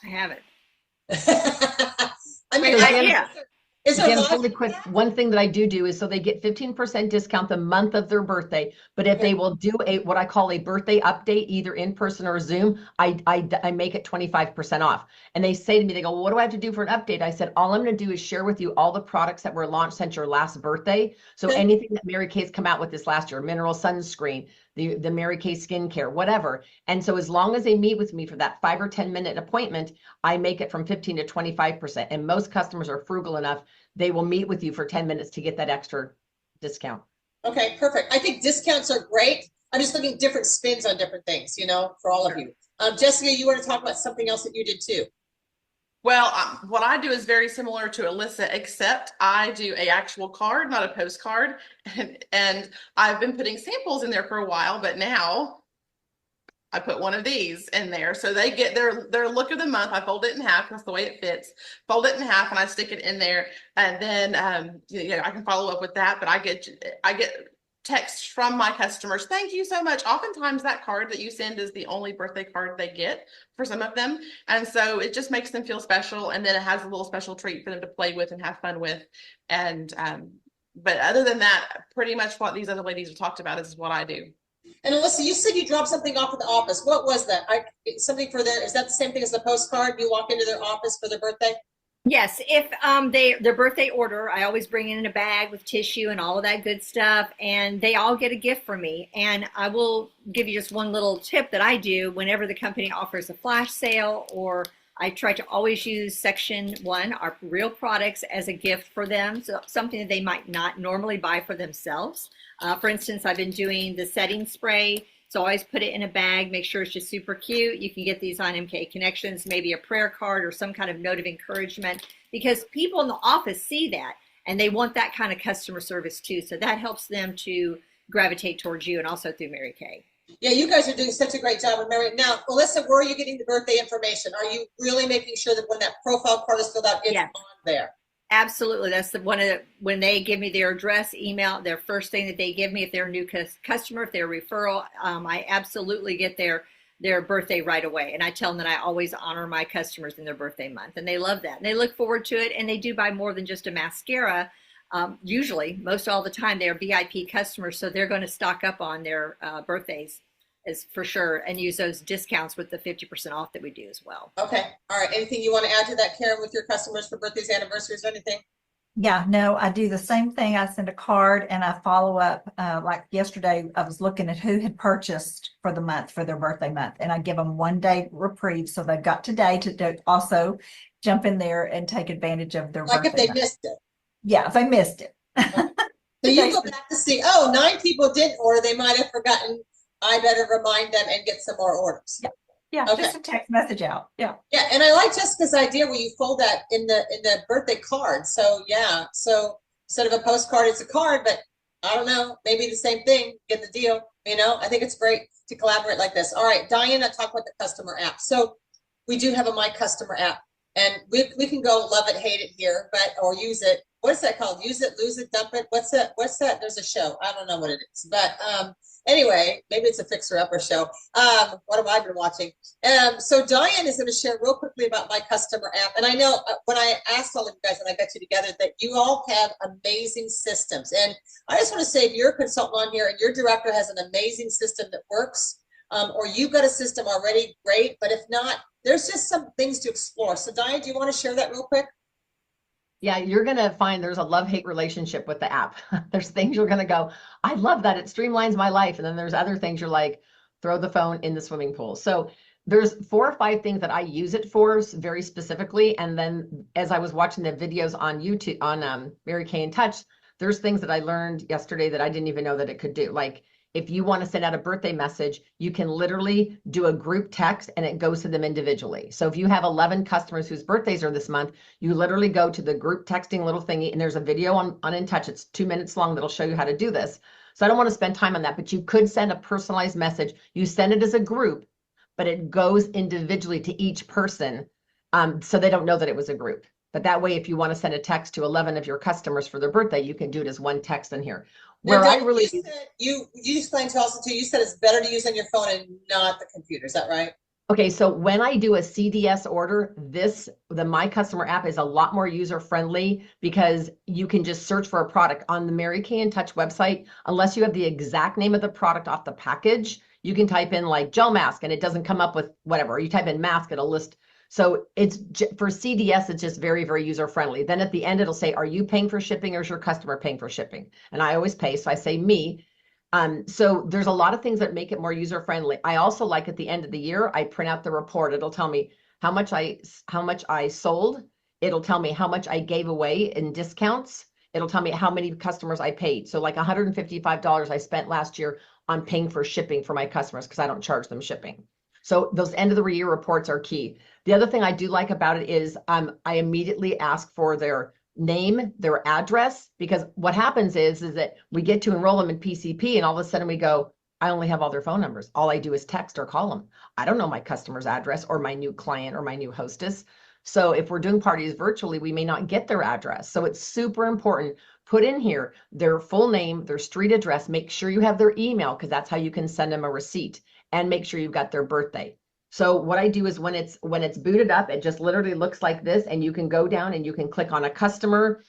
I haven't. I mean, Again, is there Again, logic really to quick, that? one thing that I do is so they get 15% discount the month of their birthday. But if they will do what I call a birthday update, either in person or Zoom, I make it 25% off. And they say to me, they go, well, what do I have to do for an update? I said, all I'm going to do is share with you all the products that were launched since your last birthday. So Okay. anything that Mary Kay's come out with this last year, mineral sunscreen, the Mary Kay skincare, whatever. And so as long as they meet with me for that 5 or 10 minute appointment, I make it from 15 to 25%. And most customers are frugal enough. They will meet with you for 10 minutes to get that extra discount. Okay, perfect. I think discounts are great. I'm just looking at different spins on different things, for all of you. Jessica, you want to talk about something else that you did too? Well, what I do is very similar to Alyssa, except I do a actual card, not a postcard. And I've been putting samples in there for a while, but now I put one of these in there. So they get their look of the month. I fold it in half. That's the way it fits. Fold it in half and I stick it in there. And then, I can follow up with that, but I get texts from my customers. Thank you so much. Oftentimes that card that you send is the only birthday card they get for some of them. And so it just makes them feel special. And then it has a little special treat for them to play with and have fun with. And, but other than that, pretty much what these other ladies have talked about is what I do. And Alyssa, you said you dropped something off at the office. What was that? Something for is that the same thing as the postcard? You walk into their office for their birthday? Yes, if their birthday order, I always bring in a bag with tissue and all of that good stuff, and they all get a gift from me. And I will give you just one little tip that I do whenever the company offers a flash sale, or I try to always use section 1, our real products, as a gift for them, so something that they might not normally buy for themselves. For instance, I've been doing the setting spray. So always put it in a bag, make sure it's just super cute. You can get these on MK Connections, maybe a prayer card or some kind of note of encouragement, because people in the office see that and they want that kind of customer service too. So that helps them to gravitate towards you, and also through Mary Kay. Yeah, you guys are doing such a great job with Mary. Now, Alyssa, where are you getting the birthday information? Are you really making sure that when that profile card is filled out, it's on there? Absolutely. That's when they give me their address, email, their first thing that they give me, if they're a new customer, if they're a referral, I absolutely get their birthday right away. And I tell them that I always honor my customers in their birthday month, and they love that. And they look forward to it, and they do buy more than just a mascara. Usually, most all the time, they're VIP customers, so they're going to stock up on their birthdays, is for sure, and use those discounts with the 50% off that we do as well. Okay. All right. Anything you want to add to that, Karen, with your customers for birthdays, anniversaries, or anything? Yeah, no, I do the same thing. I send a card and I follow up. Like yesterday, I was looking at who had purchased for the month, for their birthday month, and I give them 1 day reprieve. So they've got today to also jump in there and take advantage of their Like birthday if they month. missed it. Yeah, if they missed it. So you go back to see, 9 people didn't order. They might have forgotten. I better remind them and get some more orders. Yeah, Okay. just a text message out. Yeah. Yeah, and I like Jessica's idea where you fold that in the birthday card. So yeah, so instead of a postcard, it's a card, but I don't know, maybe the same thing, get the deal. I think it's great to collaborate like this. All right, Diana, talk about the customer app. So we do have a My Customer app, and we can go love it, hate it here, or use it. What's that called? Use it, lose it, dump it. What's that? There's a show. I don't know what it is, but Anyway, maybe it's a Fixer Upper show. What have I been watching? So Diane is going to share real quickly about my customer app. And I know when I asked all of you guys and I got you together that you all have amazing systems. And I just want to say if you're a consultant on here and your director has an amazing system that works, or you've got a system already, great. But if not, there's just some things to explore. So Diane, do you want to share that real quick? Yeah, you're going to find there's a love-hate relationship with the app. There's things you're going to go, I love that. It streamlines my life. And then there's other things you're like, throw the phone in the swimming pool. So there's 4 or 5 things that I use it for very specifically. And then as I was watching the videos on YouTube, on Mary Kay in Touch, there's things that I learned yesterday that I didn't even know that it could do. Like if you want to send out a birthday message, you can literally do a group text and it goes to them individually. So if you have 11 customers whose birthdays are this month, you literally go to the group texting little thingy, and there's a video on In Touch. It's 2 minutes long that'll show you how to do this. So I don't want to spend time on that, but you could send a personalized message. You send it as a group, but it goes individually to each person, so they don't know that it was a group. But that way, if you want to send a text to 11 of your customers for their birthday, you can do it as one text in here. Where I really you explained to us too. You said it's better to use on your phone and not the computer. Is that right? Okay, so when I do a CDS order, the My Customer app is a lot more user friendly because you can just search for a product on the Mary Kay in Touch website. Unless you have the exact name of the product off the package, you can type in like gel mask and it doesn't come up with whatever. You type in mask, it'll list. So it's for CDS, it's just very, very user friendly. Then at the end, it'll say, are you paying for shipping or is your customer paying for shipping? And I always pay, so I say me. So there's a lot of things that make it more user friendly. I also like at the end of the year, I print out the report. It'll tell me how much I sold. It'll tell me how much I gave away in discounts. It'll tell me how many customers I paid. So like $155 I spent last year on paying for shipping for my customers because I don't charge them shipping. So those end of the year reports are key. The other thing I do like about it is I immediately ask for their name, their address, because what happens is that we get to enroll them in PCP and all of a sudden we go, I only have all their phone numbers. All I do is text or call them. I don't know my customer's address or my new client or my new hostess. So if we're doing parties virtually, we may not get their address. So it's super important. Put in here their full name, their street address, make sure you have their email because that's how you can send them a receipt, and make sure you've got their birthday. So what I do is when it's booted up, it just literally looks like this, and you can go down and you can click on a customer.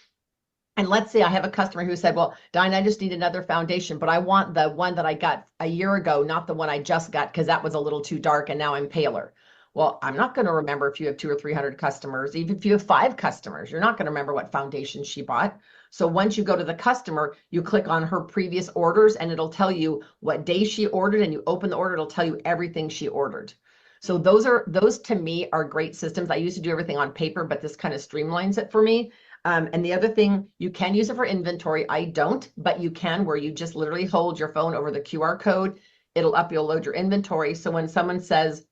And let's say I have a customer who said, well, Diane, I just need another foundation, but I want the one that I got a year ago, not the one I just got because that was a little too dark and now I'm paler. Well, I'm not going to remember if you have 200 or 300 customers. Even if you have 5 customers, you're not going to remember what foundation she bought. So once you go to the customer, you click on her previous orders and it'll tell you what day she ordered, and you open the order, it'll tell you everything she ordered. So those to me are great systems. I used to do everything on paper, but this kind of streamlines it for me. And the other thing, you can use it for inventory. I don't, but you can, where you just literally hold your phone over the QR code. You'll load your inventory. So when someone says,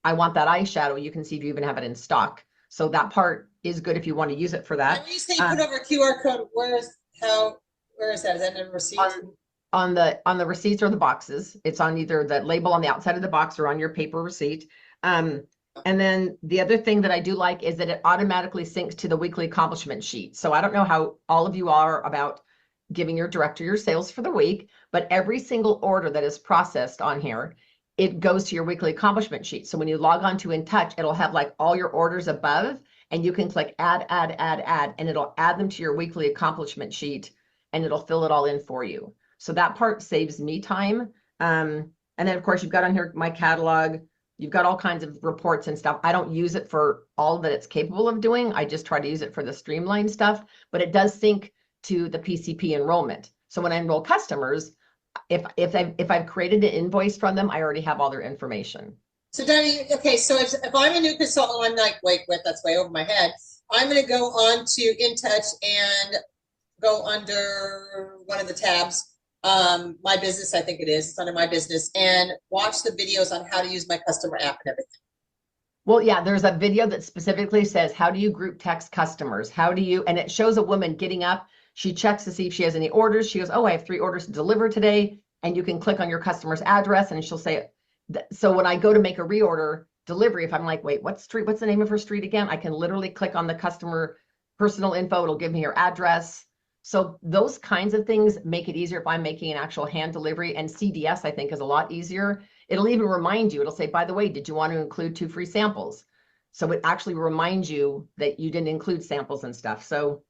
I want that eyeshadow, you can see if you even have it in stock. So that part is good if you want to use it for that. When you say put over a QR code, where is that? Is that in a receipt? On the receipts or the boxes. It's on either the label on the outside of the box or on your paper receipt. And then the other thing that I do like is that it automatically syncs to the weekly accomplishment sheet. So I don't know how all of you are about giving your director your sales for the week, but every single order that is processed on here, it goes to your weekly accomplishment sheet. So when you log on to In Touch, it'll have like all your orders above, and you can click add, and it'll add them to your weekly accomplishment sheet, and it'll fill it all in for you. So that part saves me time. And then of course you've got on here my catalog. You've got all kinds of reports and stuff. I don't use it for all that it's capable of doing. I just try to use it for the streamlined stuff, but it does sync to the PCP enrollment. So when I enroll customers, if I've created an invoice from them, I already have all their information. So Danny, okay, so if I'm a new consultant, I'm like, wait, that's way over my head. I'm going to go on to In Touch and go under one of the tabs, My Business, I think it is. It's under My Business, and watch the videos on how to use my customer app and everything. Well, yeah, there's a video that specifically says, how do you group text customers? And it shows a woman getting up. She checks to see if she has any orders. She goes, oh, I have 3 orders to deliver today. And you can click on your customer's address and she'll say, so when I go to make a reorder delivery, if I'm like, wait, what's the name of her street again? I can literally click on the customer personal info. It'll give me her address. So those kinds of things make it easier if I'm making an actual hand delivery, and CDS I think is a lot easier. It'll even remind you, it'll say, by the way, did you want to include 2 free samples? So it actually reminds you that you didn't include samples and stuff. So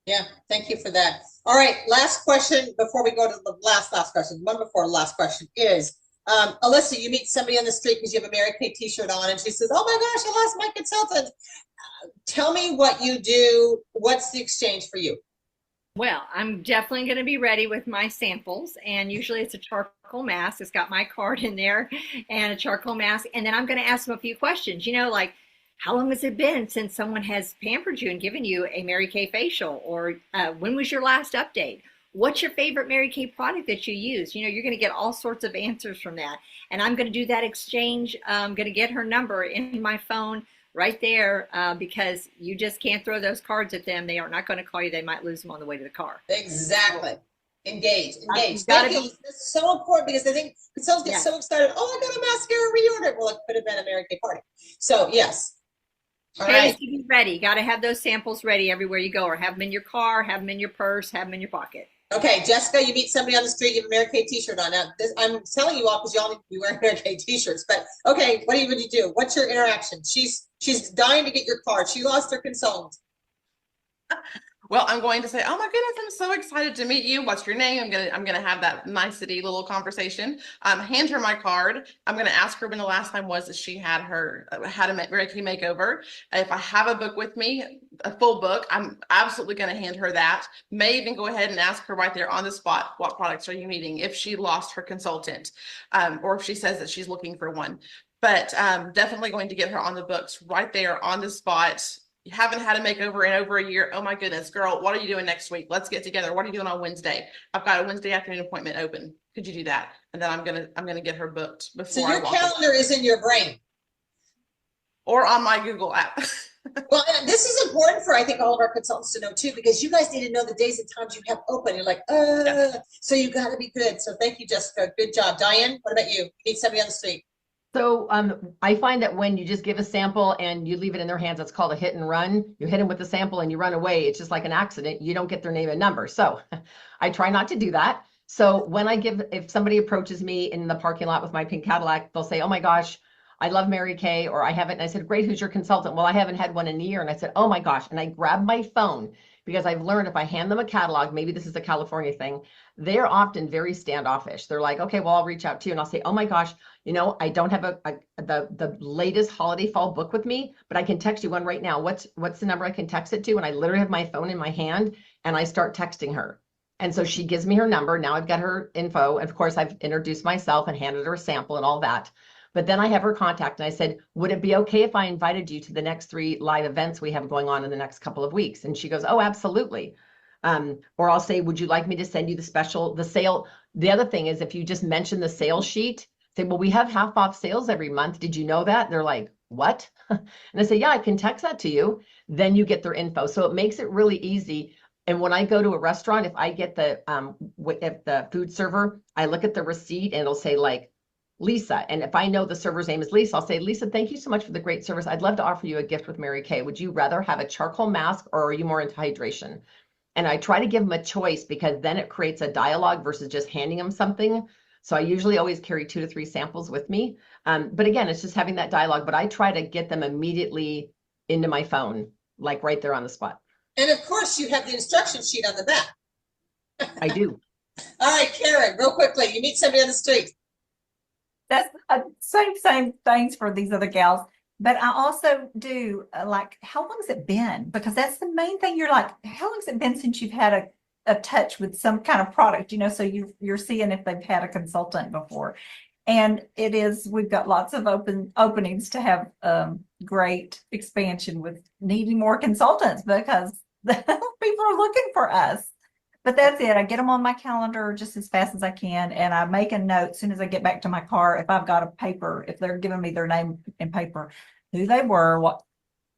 Yeah, thank you for that. All right, last question before we go to the last question. One before last question is, Alyssa, you meet somebody on the street because you have a Mary Kay t-shirt on and she says, oh my gosh, I lost my consultant. Tell me what you do. What's the exchange for you? Well, I'm definitely going to be ready with my samples, and usually it's a charcoal mask. It's got my card in there and a charcoal mask, and then I'm going to ask them a few questions, like how long has it been since someone has pampered you and given you a Mary Kay facial, or when was your last update? What's your favorite Mary Kay product that you use? You're going to get all sorts of answers from that, and I'm going to do that exchange. I'm going to get her number in my phone right there, because you just can't throw those cards at them. They are not going to call you. They might lose them on the way to the car. Exactly. Engage. Gotta Thank you. It's so important because I think consultants get so excited. Oh, I got a mascara reorder. Well, it could have been a Mary Kay party. So yes. All right. To be ready. Got to have those samples ready everywhere you go, or have them in your car, have them in your purse, have them in your pocket. Okay, Jessica, you meet somebody on the street, you have a Mary Kay t-shirt on. Now, I'm telling you all because y'all need to be wearing Mary Kay t-shirts. But okay, what would you do? What's your interaction? She's dying to get your card. She lost her consultant. Well, I'm going to say, oh my goodness, I'm so excited to meet you. What's your name? I'm gonna have that nicety little conversation. Hand her my card. I'm gonna ask her when the last time was that she had a Mary Kay makeover. If I have a book with me, a full book, I'm absolutely gonna hand her that. May even go ahead and ask her right there on the spot, what products are you needing if she lost her consultant, or if she says that she's looking for one. But definitely going to get her on the books right there on the spot. You haven't had a makeover in over a year. Oh my goodness, girl, what are you doing next week? Let's get together. What are you doing on Wednesday? I've got a Wednesday afternoon appointment open. Could you do that? And then I'm gonna get her booked before. So your calendar is in your brain. Or on my Google app. Well, and this is important for, I think, all of our consultants to know too, because you guys need to know the days and times you have open. You're like, yes. So you got to be good. So thank you, Jessica. Good job. Diane, what about you? Meet somebody on the street. So I find that when you just give a sample and you leave it in their hands, it's called a hit and run. You hit them with the sample and you run away. It's just like an accident. You don't get their name and number. So I try not to do that. So when if somebody approaches me in the parking lot with my pink Cadillac, they'll say, oh my gosh, I love Mary Kay, or I haven't. And I said, great, who's your consultant? Well, I haven't had one in a year. And I said, oh my gosh. And I grabbed my phone because I've learned if I hand them a catalog, maybe this is a California thing, they're often very standoffish. They're like, okay, well, I'll reach out to you. And I'll say, oh my gosh, I don't have the latest holiday fall book with me, but I can text you one right now. What's the number I can text it to? And I literally have my phone in my hand and I start texting her. And so she gives me her number. Now I've got her info. Of course, I've introduced myself and handed her a sample and all that. But then I have her contact and I said, would it be okay if I invited you to the next 3 live events we have going on in the next couple of weeks? And she goes, oh, absolutely. Or I'll say, would you like me to send you the sale? The other thing is if you just mention the sales sheet, say, well, we have half off sales every month. Did you know that? They're like, what? And I say, yeah, I can text that to you. Then you get their info. So it makes it really easy. And when I go to a restaurant, if I get if the food server, I look at the receipt and it'll say like, Lisa. And if I know the server's name is Lisa, I'll say, Lisa, thank you so much for the great service. I'd love to offer you a gift with Mary Kay. Would you rather have a charcoal mask or are you more into hydration? And I try to give them a choice because then it creates a dialogue versus just handing them something. So I usually always carry 2 to 3 samples with me. But again, it's just having that dialogue, but I try to get them immediately into my phone, like right there on the spot. And of course you have the instruction sheet on the back. I do. All right, Karen, real quickly, you meet somebody on the street. That's same things for these other gals. But I also do like, how long has it been? Because that's the main thing. You're like, how long has it been since you've had a touch with some kind of product, so you're seeing if they've had a consultant before. And we've got lots of openings to have great expansion with needing more consultants because people are looking for us. But that's it. I get them on my calendar just as fast as I can. And I make a note as soon as I get back to my car. If I've got a paper, if they're giving me their name and paper, who they were,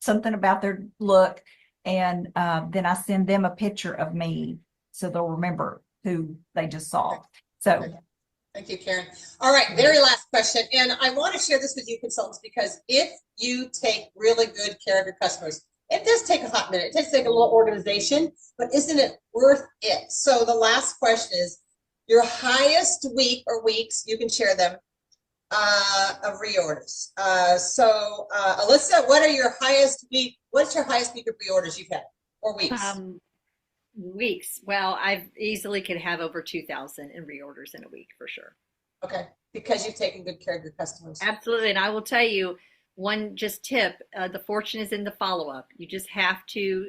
something about their look. And then I send them a picture of me so they'll remember who they just saw. So thank you, Karen. All right, very last question. And I want to share this with you consultants because if you take really good care of your customers, It does take a hot minute. It takes like a little organization, but isn't it worth it? So the last question is your highest week or weeks, you can share them, of reorders. Alyssa, what are your highest week? What's your highest week of reorders you've had or weeks? Weeks. Well, I easily could have over 2,000 in reorders in a week for sure. Okay, because you've taken good care of your customers. Absolutely. And I will tell you one just tip, the fortune is in the follow-up. You just have to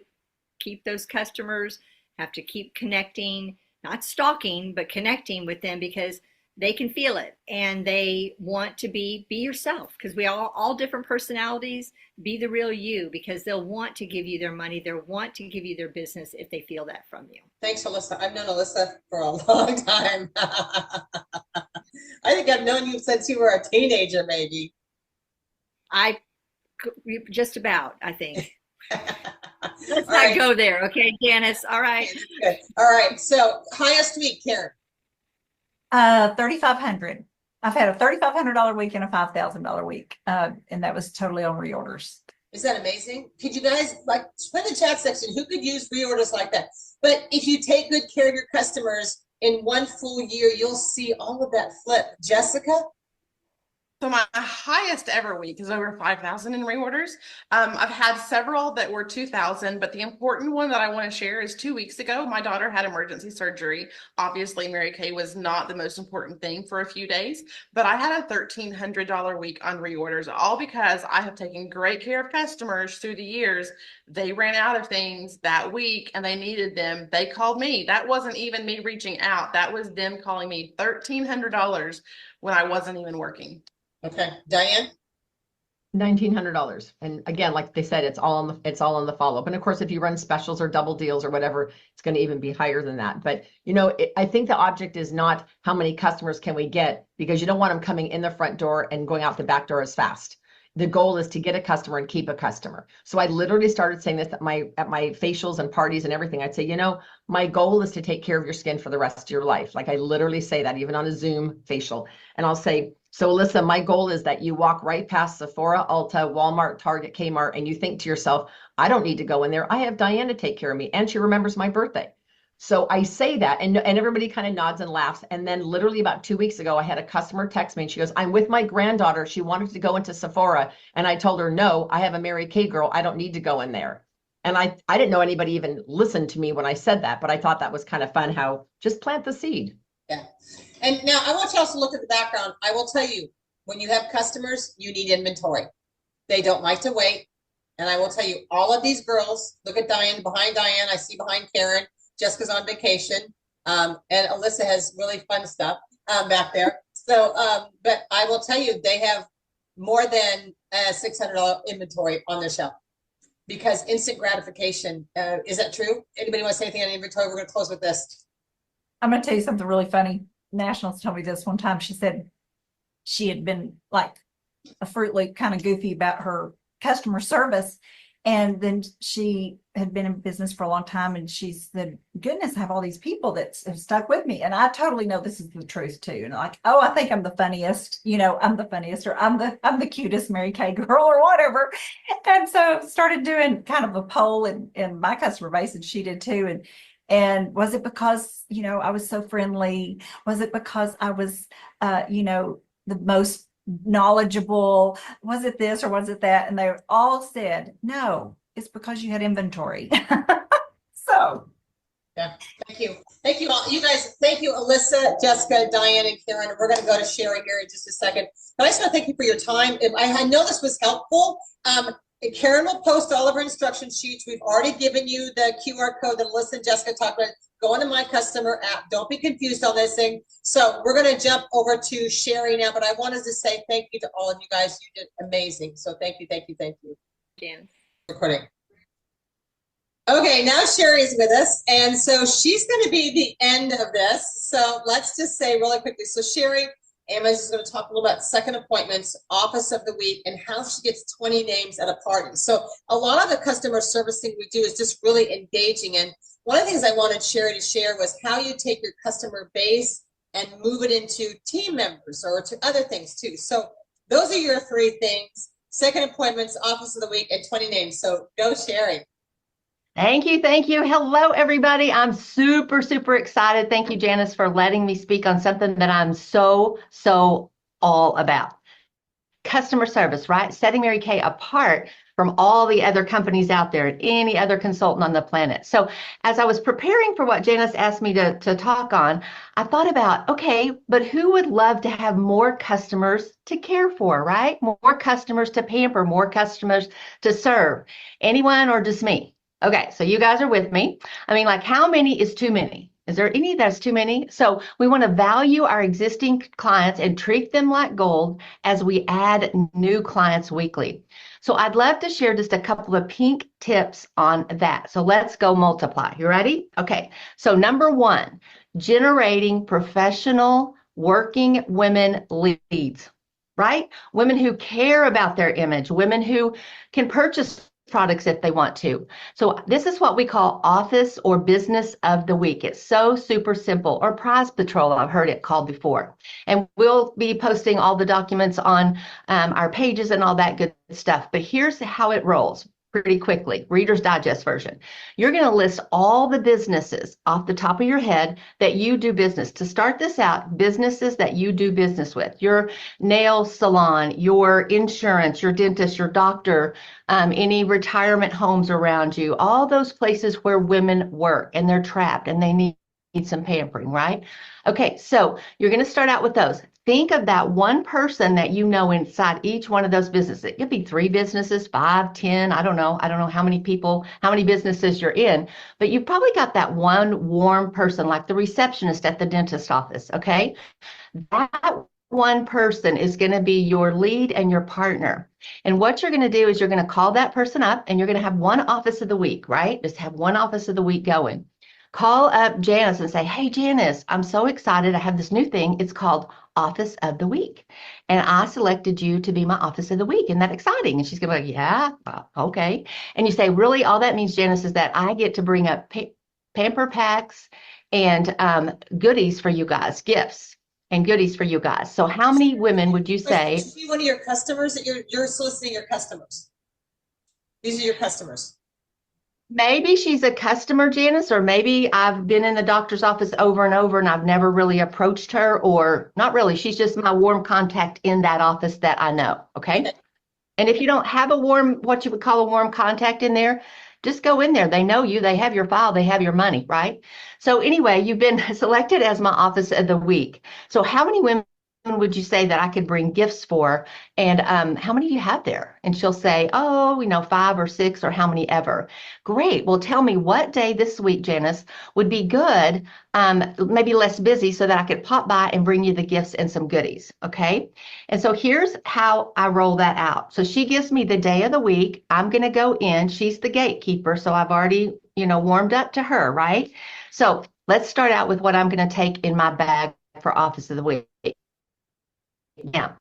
keep those customers, have to keep connecting, not stalking, but connecting with them because they can feel it and they want to be yourself because we all different personalities. Be the real you because they'll want to give you their money. They'll want to give you their business if they feel that from you. Thanks, Alyssa. I've known Alyssa for a long time. I think I've known you since you were a teenager, maybe. Just about, I think. Let's All not right. go there. Okay, Janice. All right. Good. All right. So highest week, Karen. 3,500. I've had a $3,500 week and a $5,000 week, and that was totally on reorders. Is that amazing? Could you guys like put in the chat section who could use reorders like that? But if you take good care of your customers in one full year, you'll see all of that flip. Jessica? So my highest ever week is over 5,000 in reorders. I've had several that were 2,000, but the important one that I want to share is 2 weeks ago, my daughter had emergency surgery. Obviously, Mary Kay was not the most important thing for a few days, but I had a $1,300 week on reorders, all because I have taken great care of customers through the years. They ran out of things that week and they needed them. They called me. That wasn't even me reaching out. That was them calling me $1,300 when I wasn't even working. Okay. Diane? $1,900. And again, like they said, it's all on the follow-up. And of course, if you run specials or double deals or whatever, it's going to even be higher than that. But I think the object is not how many customers can we get, because you don't want them coming in the front door and going out the back door as fast. The goal is to get a customer and keep a customer. So I literally started saying this at my facials and parties and everything. I'd say, my goal is to take care of your skin for the rest of your life. Like I literally say that even on a Zoom facial. And I'll say, so Alyssa, my goal is that you walk right past Sephora, Ulta, Walmart, Target, Kmart, and you think to yourself, I don't need to go in there. I have Diane to take care of me. And she remembers my birthday. So I say that and everybody kind of nods and laughs. And then literally about 2 weeks ago, I had a customer text me and she goes, I'm with my granddaughter. She wanted to go into Sephora. And I told her, no, I have a Mary Kay girl. I don't need to go in there. And I didn't know anybody even listened to me when I said that, but I thought that was kind of fun how just plant the seed. Yeah. And now I want you also to look at the background. I will tell you, when you have customers, you need inventory. They don't like to wait. And I will tell you, all of these girls, look at Diane, behind Diane, I see behind Karen, Jessica's on vacation, and Alyssa has really fun stuff back there. So, but I will tell you, they have more than $600 inventory on their shelf because instant gratification. Is that true? Anybody want to say anything on inventory? We're going to close with this. I'm going to tell you something really funny. Nationals told me this one time. She said she had been like a Fruit Loop, kind of goofy about her customer service. And then she had been in business for a long time. And she said, goodness, I have all these people that have stuck with me. And I totally know this is the truth too. And like, oh, I think I'm the funniest, I'm the funniest, or I'm the cutest Mary Kay girl or whatever. And so started doing kind of a poll in my customer base, and she did too. And was it because, I was so friendly? Was it because I was, the most knowledgeable? Was it this or was it that? And they all said, no, it's because you had inventory. So. Yeah, thank you. Thank you all. You guys, thank you, Alyssa, Jessica, Diane, and Karen. We're going to go to Sherry here in just a second. But I just want to thank you for your time. I know this was helpful. Karen will post all of her instruction sheets. We've already given you the QR code that Alyssa and Jessica talked about. Go into My Customer app. Don't be confused on this thing. So we're going to jump over to Sherry now, but I wanted to say thank you to all of you guys. You did amazing. So thank you, thank you, thank you. Jan. Recording. Okay, now Sherry is with us, and so she's going to be the end of this. So let's just say really quickly. So Sherry, Emma's is going to talk a little about second appointments, office of the week, and how she gets 20 names at a party. So a lot of the customer service thing we do is just really engaging. And one of the things I wanted Sherry to share was how you take your customer base and move it into team members or to other things too. So those are your three things. Second appointments, office of the week, and 20 names. So go Sherry. Thank you. Thank you. Hello, everybody. I'm super, super excited. Thank you, Janice, for letting me speak on something that I'm so all about. Customer service, right? Setting Mary Kay apart from all the other companies out there and any other consultant on the planet. So as I was preparing for what Janice asked me to talk on, I thought about, okay, but who would love to have more customers to care for, right? More customers to pamper, more customers to serve. Anyone or just me? Okay, so you guys are with me. I mean, like, how many is too many? Is there any that's too many? So we want to value our existing clients and treat them like gold as we add new clients weekly. So I'd love to share just a couple of pink tips on that. So let's go multiply. You ready? Okay. So number one, generating professional working women leads, right? Women who care about their image, women who can purchase products if they want to. So this is what we call office or business of the week. It's so super simple, or prize patrol, I've heard it called before. And we'll be posting all the documents on our pages and all that good stuff. But here's how it rolls pretty quickly. Reader's Digest version. You're going to list all the businesses off the top of your head that you do business. To start this out, businesses that you do business with. Your nail salon, your insurance, your dentist, your doctor, any retirement homes around you, all those places where women work and they're trapped and they need some pampering, right? Okay, so you're going to start out with those. Think of that one person that you know inside each one of those businesses. It could be 3 businesses, 5, 10. I don't know how many people, how many businesses you're in, but you've probably got that one warm person, like the receptionist at the dentist office. Okay. That one person is going to be your lead and your partner. And what you're going to do is you're going to call that person up and you're going to have one office of the week, right? Just have one office of the week going. Call up Janice and say, hey, Janice, I'm so excited. I have this new thing. It's called Office of the Week. And I selected you to be my Office of the Week. Isn't that exciting? And she's going to be like, yeah, okay. And you say, really, all that means, Janice, is that I get to bring up pamper packs and goodies for you guys, gifts and goodies for you guys. So how many women would you say? Should be one of your customers that you're soliciting your customers. These are your customers. Maybe she's a customer, Janice, or maybe I've been in the doctor's office over and over and I've never really approached her, or not really. She's just my warm contact in that office that I know. Okay. And if you don't have a warm, what you would call a warm contact in there, just go in there. They know you, they have your file, they have your money, right? So anyway, you've been selected as my Office of the Week. So how many women would you say that I could bring gifts for? And how many do you have there? And she'll say, oh, 5 or 6 or how many ever. Great. Well, tell me what day this week, Janice, would be good, maybe less busy, so that I could pop by and bring you the gifts and some goodies. Okay. And so here's how I roll that out. So she gives me the day of the week. I'm going to go in. She's the gatekeeper. So I've already, warmed up to her, right? So let's start out with what I'm going to take in my bag for Office of the Week. Now,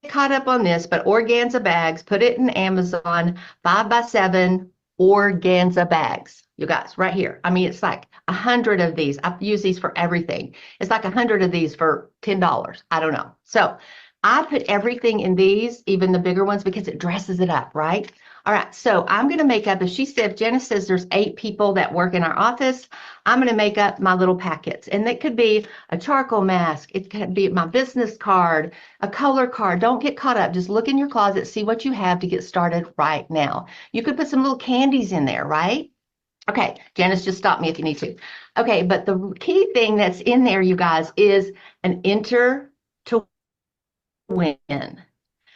caught up on this, but organza bags, put it in Amazon, 5x7 organza bags. You guys, right here. I mean, it's like 100 of these. I use these for everything. It's like 100 of these for $10. I don't know. So I put everything in these, even the bigger ones, because it dresses it up, right? All right, so I'm going to make up, if Janice says there's 8 people that work in our office, I'm going to make up my little packets. And it could be a charcoal mask. It could be my business card, a color card. Don't get caught up. Just look in your closet, see what you have to get started right now. You could put some little candies in there, right? Okay, Janice, just stop me if you need to. Okay, but the key thing that's in there, you guys, is an enter to win.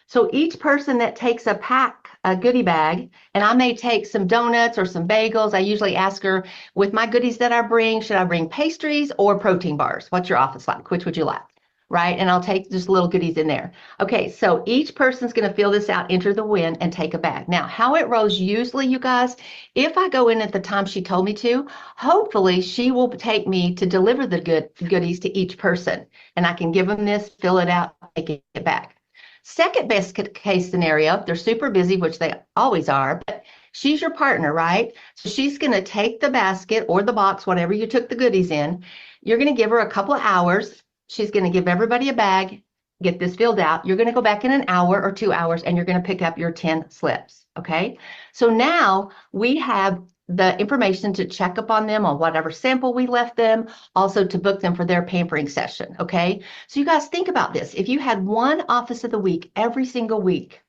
So each person that takes a goodie bag, and I may take some donuts or some bagels. I usually ask her, with my goodies that I bring, should I bring pastries or protein bars? What's your office like? Which would you like? Right? And I'll take just little goodies in there. Okay, so each person's going to fill this out, enter the win, and take a bag. Now, how it rolls usually, you guys, if I go in at the time she told me to, hopefully she will take me to deliver the goodies to each person. And I can give them this, fill it out, take it back. Second best case scenario, they're super busy, which they always are, but she's your partner, right? So she's going to take the basket or the box, whatever you took the goodies in. You're going to give her a couple of hours. She's going to give everybody a bag. get this filled out. You're going to go back in an hour or 2 hours and you're going to pick up your 10 slips. Okay. So now we have the information to check up on them on whatever sample we left them, also to book them for their pampering session. Okay. So you guys think about this. If you had one office of the week every single week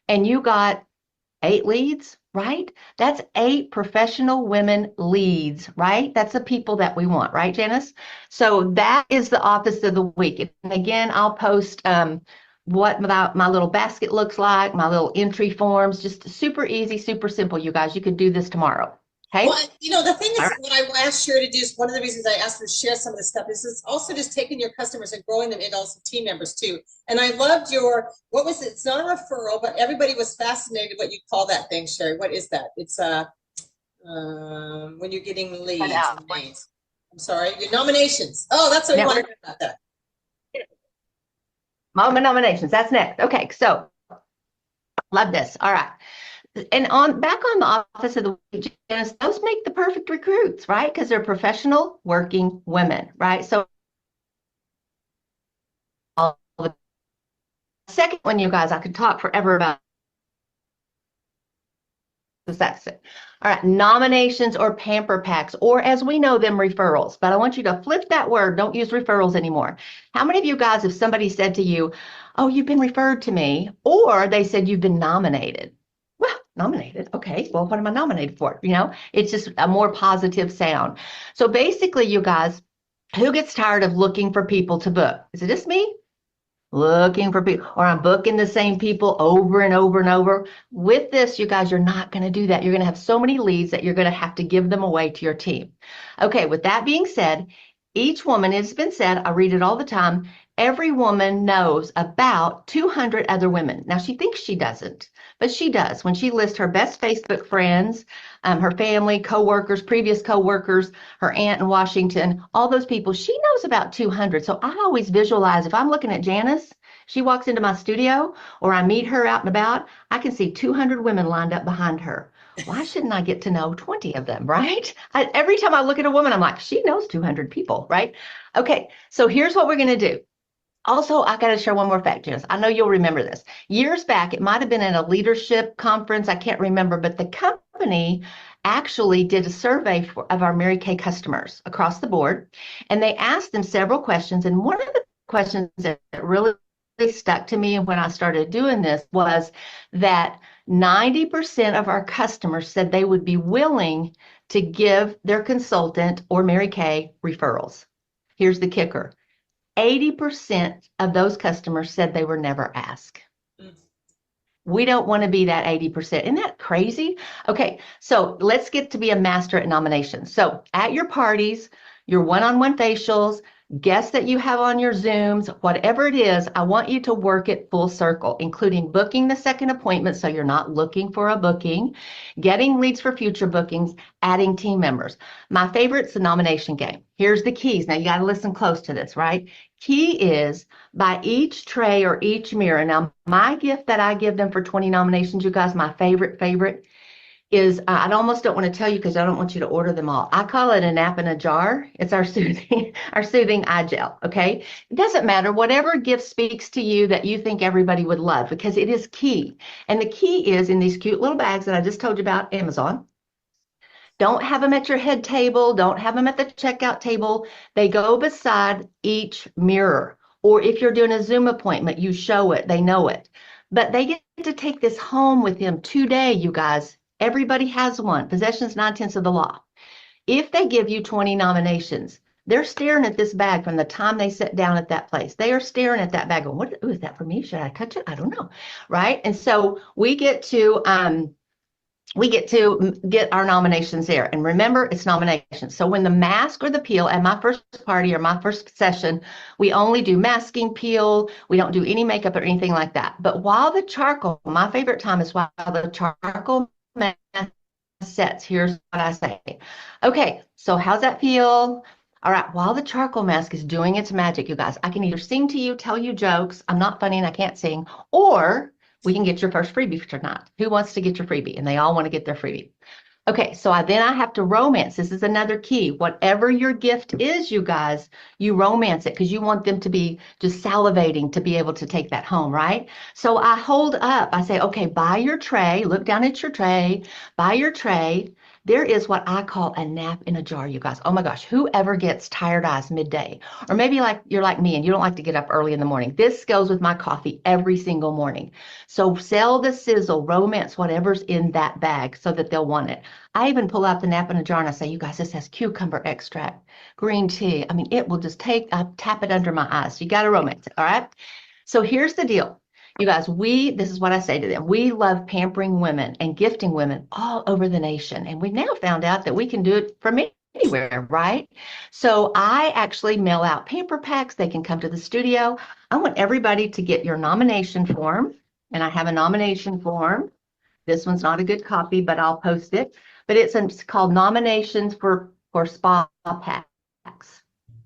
and you got 8 leads, right? That's 8 professional women leads, right? That's the people that we want, right, Janice? So that is the office of the week. And again, I'll post what my little basket looks like, my little entry forms, just super easy, super simple, you guys. You could do this tomorrow. Okay. Well, the thing is, All right. what I asked Sherry to do is one of the reasons I asked her to share some of this stuff is it's also just taking your customers and growing them into also team members too. And I loved what was it? It's not a referral, but everybody was fascinated what you call that thing, Sherry. What is that? It's when you're getting leads and names. I'm sorry, your nominations. Oh, that's what you want to hear about that. Mama nominations. That's next. Okay, so love this. All right. And back on the office of the week, Janice, those make the perfect recruits, right? Because they're professional working women, right? So the second one, you guys, I could talk forever about. That's it. All right, nominations or pamper packs, or as we know them, referrals. But I want you to flip that word. Don't use referrals anymore. How many of you guys, if somebody said to you, oh, you've been referred to me, or they said you've been nominated? Well, nominated. Okay, well, what am I nominated for? It's just a more positive sound. So basically, you guys, who gets tired of looking for people to book? Is it just me? Looking for people, or I'm booking the same people over and over and over. With this, you guys, you're not going to do that. You're going to have so many leads that you're going to have to give them away to your team. Okay, with that being said, each woman, it's been said, I read it all the time, every woman knows about 200 other women. Now, she thinks she doesn't, but she does. When she lists her best Facebook friends, her family, coworkers, previous coworkers, her aunt in Washington, all those people, she knows about 200. So I always visualize, if I'm looking at Janice, she walks into my studio or I meet her out and about, I can see 200 women lined up behind her. Why shouldn't I get to know 20 of them, right? Every time I look at a woman, I'm like, she knows 200 people, right? Okay, so here's what we're going to do. Also, I got to share one more fact, Janice. I know you'll remember this. Years back, it might have been at a leadership conference. I can't remember, but the company actually did a survey of our Mary Kay customers across the board. And they asked them several questions. And one of the questions that really stuck to me when I started doing this was that 90% of our customers said they would be willing to give their consultant or Mary Kay referrals. Here's the kicker. 80% of those customers said they were never asked. We don't want to be that 80%. Isn't that crazy? Okay, so let's get to be a master at nominations. So at your parties, your one-on-one facials, guests that you have on your Zooms, whatever it is, I want you to work it full circle, including booking the second appointment so you're not looking for a booking, getting leads for future bookings, adding team members. My favorite's the nomination game. Here's the keys. Now you got to listen close to this, right? Key is by each tray or each mirror. Now my gift that I give them for 20 nominations, you guys, my favorite is, I almost don't want to tell you because I don't want you to order them all. I call it a nap in a jar. It's our soothing eye gel. Okay. It doesn't matter. Whatever gift speaks to you that you think everybody would love, because it is key. And the key is in these cute little bags that I just told you about, Amazon. Don't have them at your head table. Don't have them at the checkout table. They go beside each mirror. Or if you're doing a Zoom appointment, you show it. They know it. But they get to take this home with them today, you guys. Everybody has one. Possession's 9/10 of the law. If they give you 20 nominations, they're staring at this bag from the time they sit down at that place. They are staring at that bag going, what is that for me? Should I touch it? I don't know. Right? And so we get to get our nominations there. And remember, it's nominations. So when the mask or the peel at my first party or my first session, we only do masking, peel. We don't do any makeup or anything like that. But while the charcoal, my favorite time is while the charcoal mask sets. Here's what I say. Okay, so how's that feel? All right, while the charcoal mask is doing its magic, you guys, I can either sing to you, tell you jokes. I'm not funny and I can't sing, or we can get your first freebie tonight. Who wants to get your freebie? And they all want to get their freebie. Okay, so then I have to romance. This is another key. Whatever your gift is, you guys, you romance it because you want them to be just salivating to be able to take that home, right? So I hold up, I say, okay, by your tray, look down at your tray, by your tray, there is what I call a nap in a jar, you guys. Oh my gosh, whoever gets tired eyes midday, or maybe like you're like me and you don't like to get up early in the morning. This goes with my coffee every single morning. So sell the sizzle, romance whatever's in that bag so that they'll want it. I even pull out the nap in a jar and I say, you guys, this has cucumber extract, green tea. I mean, it will just I tap it under my eyes. So you got to romance it. All right. So here's the deal. You guys, this is what I say to them. We love pampering women and gifting women all over the nation. And we've now found out that we can do it from anywhere, right? So I actually mail out paper packs. They can come to the studio. I want everybody to get your nomination form. And I have a nomination form. This one's not a good copy, but I'll post it. But it's called Nominations for Spa Packs.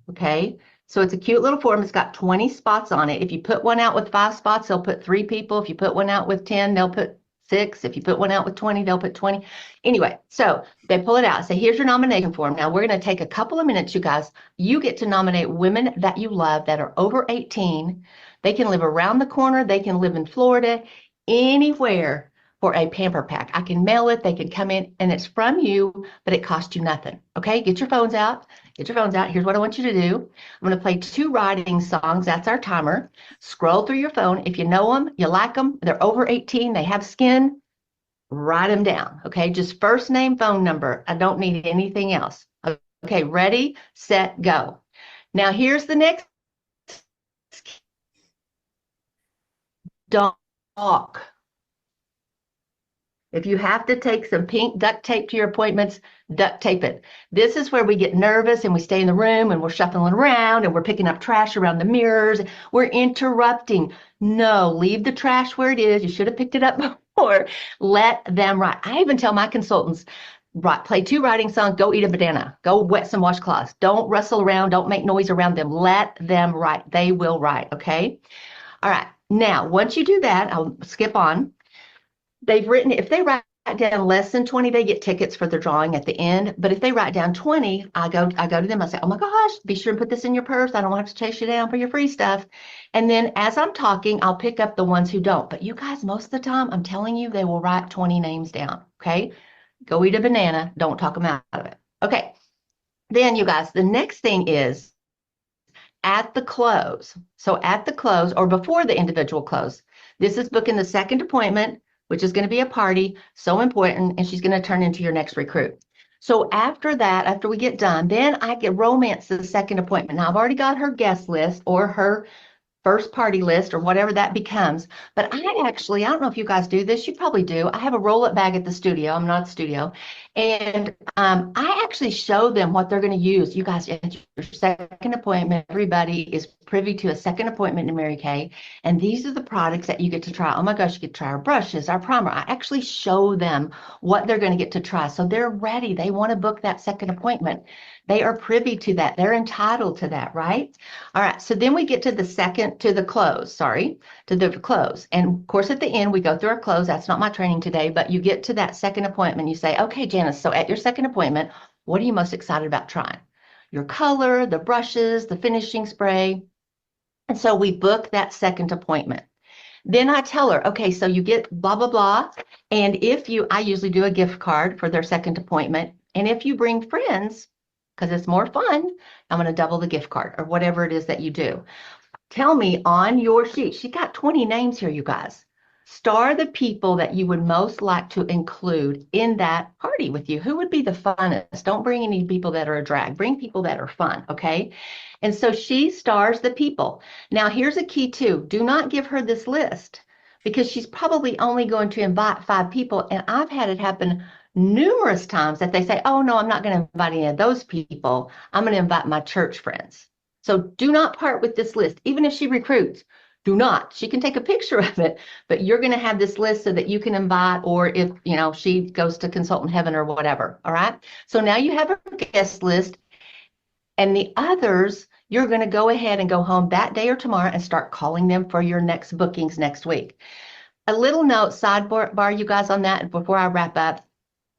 Okay. So it's a cute little form. It's got 20 spots on it. If you put one out with 5 spots, they'll put 3 people. If you put one out with 10, they'll put 6. If you put one out with 20, they'll put 20. Anyway, so they pull it out. Say, here's your nomination form. Now we're going to take a couple of minutes, you guys. You get to nominate women that you love that are over 18. They can live around the corner. They can live in Florida, anywhere, for a pamper pack. I can mail it. They can come in and it's from you, but it costs you nothing. Okay. Get your phones out. Get your phones out. Here's what I want you to do. I'm going to play 2 writing songs. That's our timer. Scroll through your phone. If you know them, you like them, they're over 18, they have skin, write them down. Okay. Just first name, phone number. I don't need anything else. Okay. Ready, set, go. Now here's the next. Don't talk. If you have to take some pink duct tape to your appointments, duct tape it. This is where we get nervous and we stay in the room and we're shuffling around and we're picking up trash around the mirrors. We're interrupting. No, leave the trash where it is. You should have picked it up before. Let them write. I even tell my consultants, play 2 writing songs, go eat a banana, go wet some washcloths. Don't rustle around. Don't make noise around them. Let them write. They will write. Okay. All right. Now, once you do that, I'll skip on. They've written, if they write down less than 20, they get tickets for their drawing at the end. But if they write down 20, I go to them, I say, oh my gosh, be sure and put this in your purse. I don't want to chase you down for your free stuff. And then as I'm talking, I'll pick up the ones who don't. But you guys, most of the time, I'm telling you, they will write 20 names down. Okay. Go eat a banana. Don't talk them out of it. Okay. Then you guys, the next thing is at the close. So at the close or before the individual close, this is booking the second appointment, which is going to be a party, so important, and she's going to turn into your next recruit. So after that, after we get done, then I get romance the second appointment. Now I've already got her guest list or her first party list or whatever that becomes. But I don't know if you guys do this. You probably do. I have a roll-up bag at the studio. I'm not at the studio. And I actually show them what they're going to use. You guys, at your second appointment, everybody is privy to a second appointment in Mary Kay. And these are the products that you get to try. Oh my gosh, you get to try our brushes, our primer. I actually show them what they're going to get to try. So they're ready. They want to book that second appointment. They are privy to that. They're entitled to that, right? All right. So then we get to the close. And of course, at the end, we go through our close. That's not my training today, but you get to that second appointment. You say, okay, Janice, so at your second appointment, what are you most excited about trying? Your color, the brushes, the finishing spray. And so we book that second appointment. Then I tell her, okay, so you get blah, blah, blah. And I usually do a gift card for their second appointment. And if you bring friends, because it's more fun, I'm going to double the gift card or whatever it is that you do. Tell me on your sheet, she got 20 names here, you guys. Star the people that you would most like to include in that party with you. Who would be the funnest? Don't bring any people that are a drag. Bring people that are fun, okay? And so she stars the people. Now, here's a key too. Do not give her this list because she's probably only going to invite 5 people. And I've had it happen numerous times that they say, oh, no, I'm not going to invite any of those people. I'm going to invite my church friends. So do not part with this list. Even if she recruits, do not. She can take a picture of it, but you're going to have this list so that you can invite, or if, she goes to consultant heaven or whatever. All right. So now you have a guest list, and the others, you're going to go ahead and go home that day or tomorrow and start calling them for your next bookings next week. A little note, sidebar, you guys, on that before I wrap up.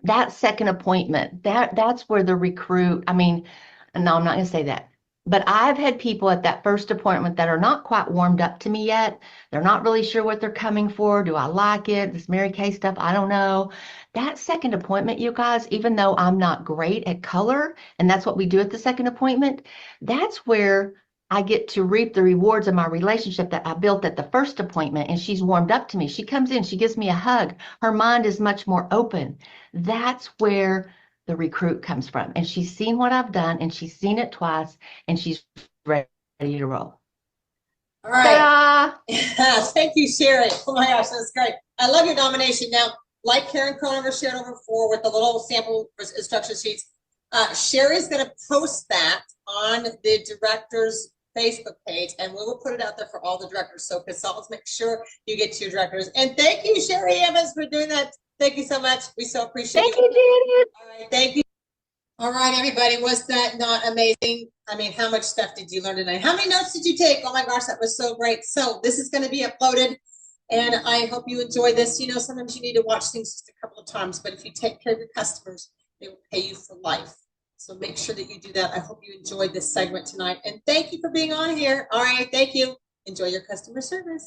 that second appointment, that's where the recruit, I mean, no, I'm not going to say that. But I've had people at that first appointment that are not quite warmed up to me yet. They're not really sure what they're coming for. Do I like it? This Mary Kay stuff, I don't know. That second appointment, you guys, even though I'm not great at color, and that's what we do at the second appointment, that's where I get to reap the rewards of my relationship that I built at the first appointment. And she's warmed up to me. She comes in, she gives me a hug. Her mind is much more open. That's where the recruit comes from. And she's seen what I've done, and she's seen it twice, and she's ready to roll. All right. Ta-da! Thank you, Sherry. Oh my gosh, that's great. I love your nomination. Now, like Karen Conover shared over before with the little sample instruction sheets, Sherry's going to post that on the director's Facebook page, and we will put it out there for all the directors. So consultants, make sure you get to your directors. And thank you, Sherry Evans, for doing that. Thank you so much. We so appreciate it. Thank you, Janet. All right, thank you. All right, everybody, was that not amazing? I mean, how much stuff did you learn tonight? How many notes did you take? Oh my gosh, that was so great. So this is going to be uploaded, and I hope you enjoy this. You know, sometimes you need to watch things just a couple of times, but if you take care of your customers, they will pay you for life. So make sure that you do that. I hope you enjoyed this segment tonight, and thank you for being on here. All right, thank you. Enjoy your customer service.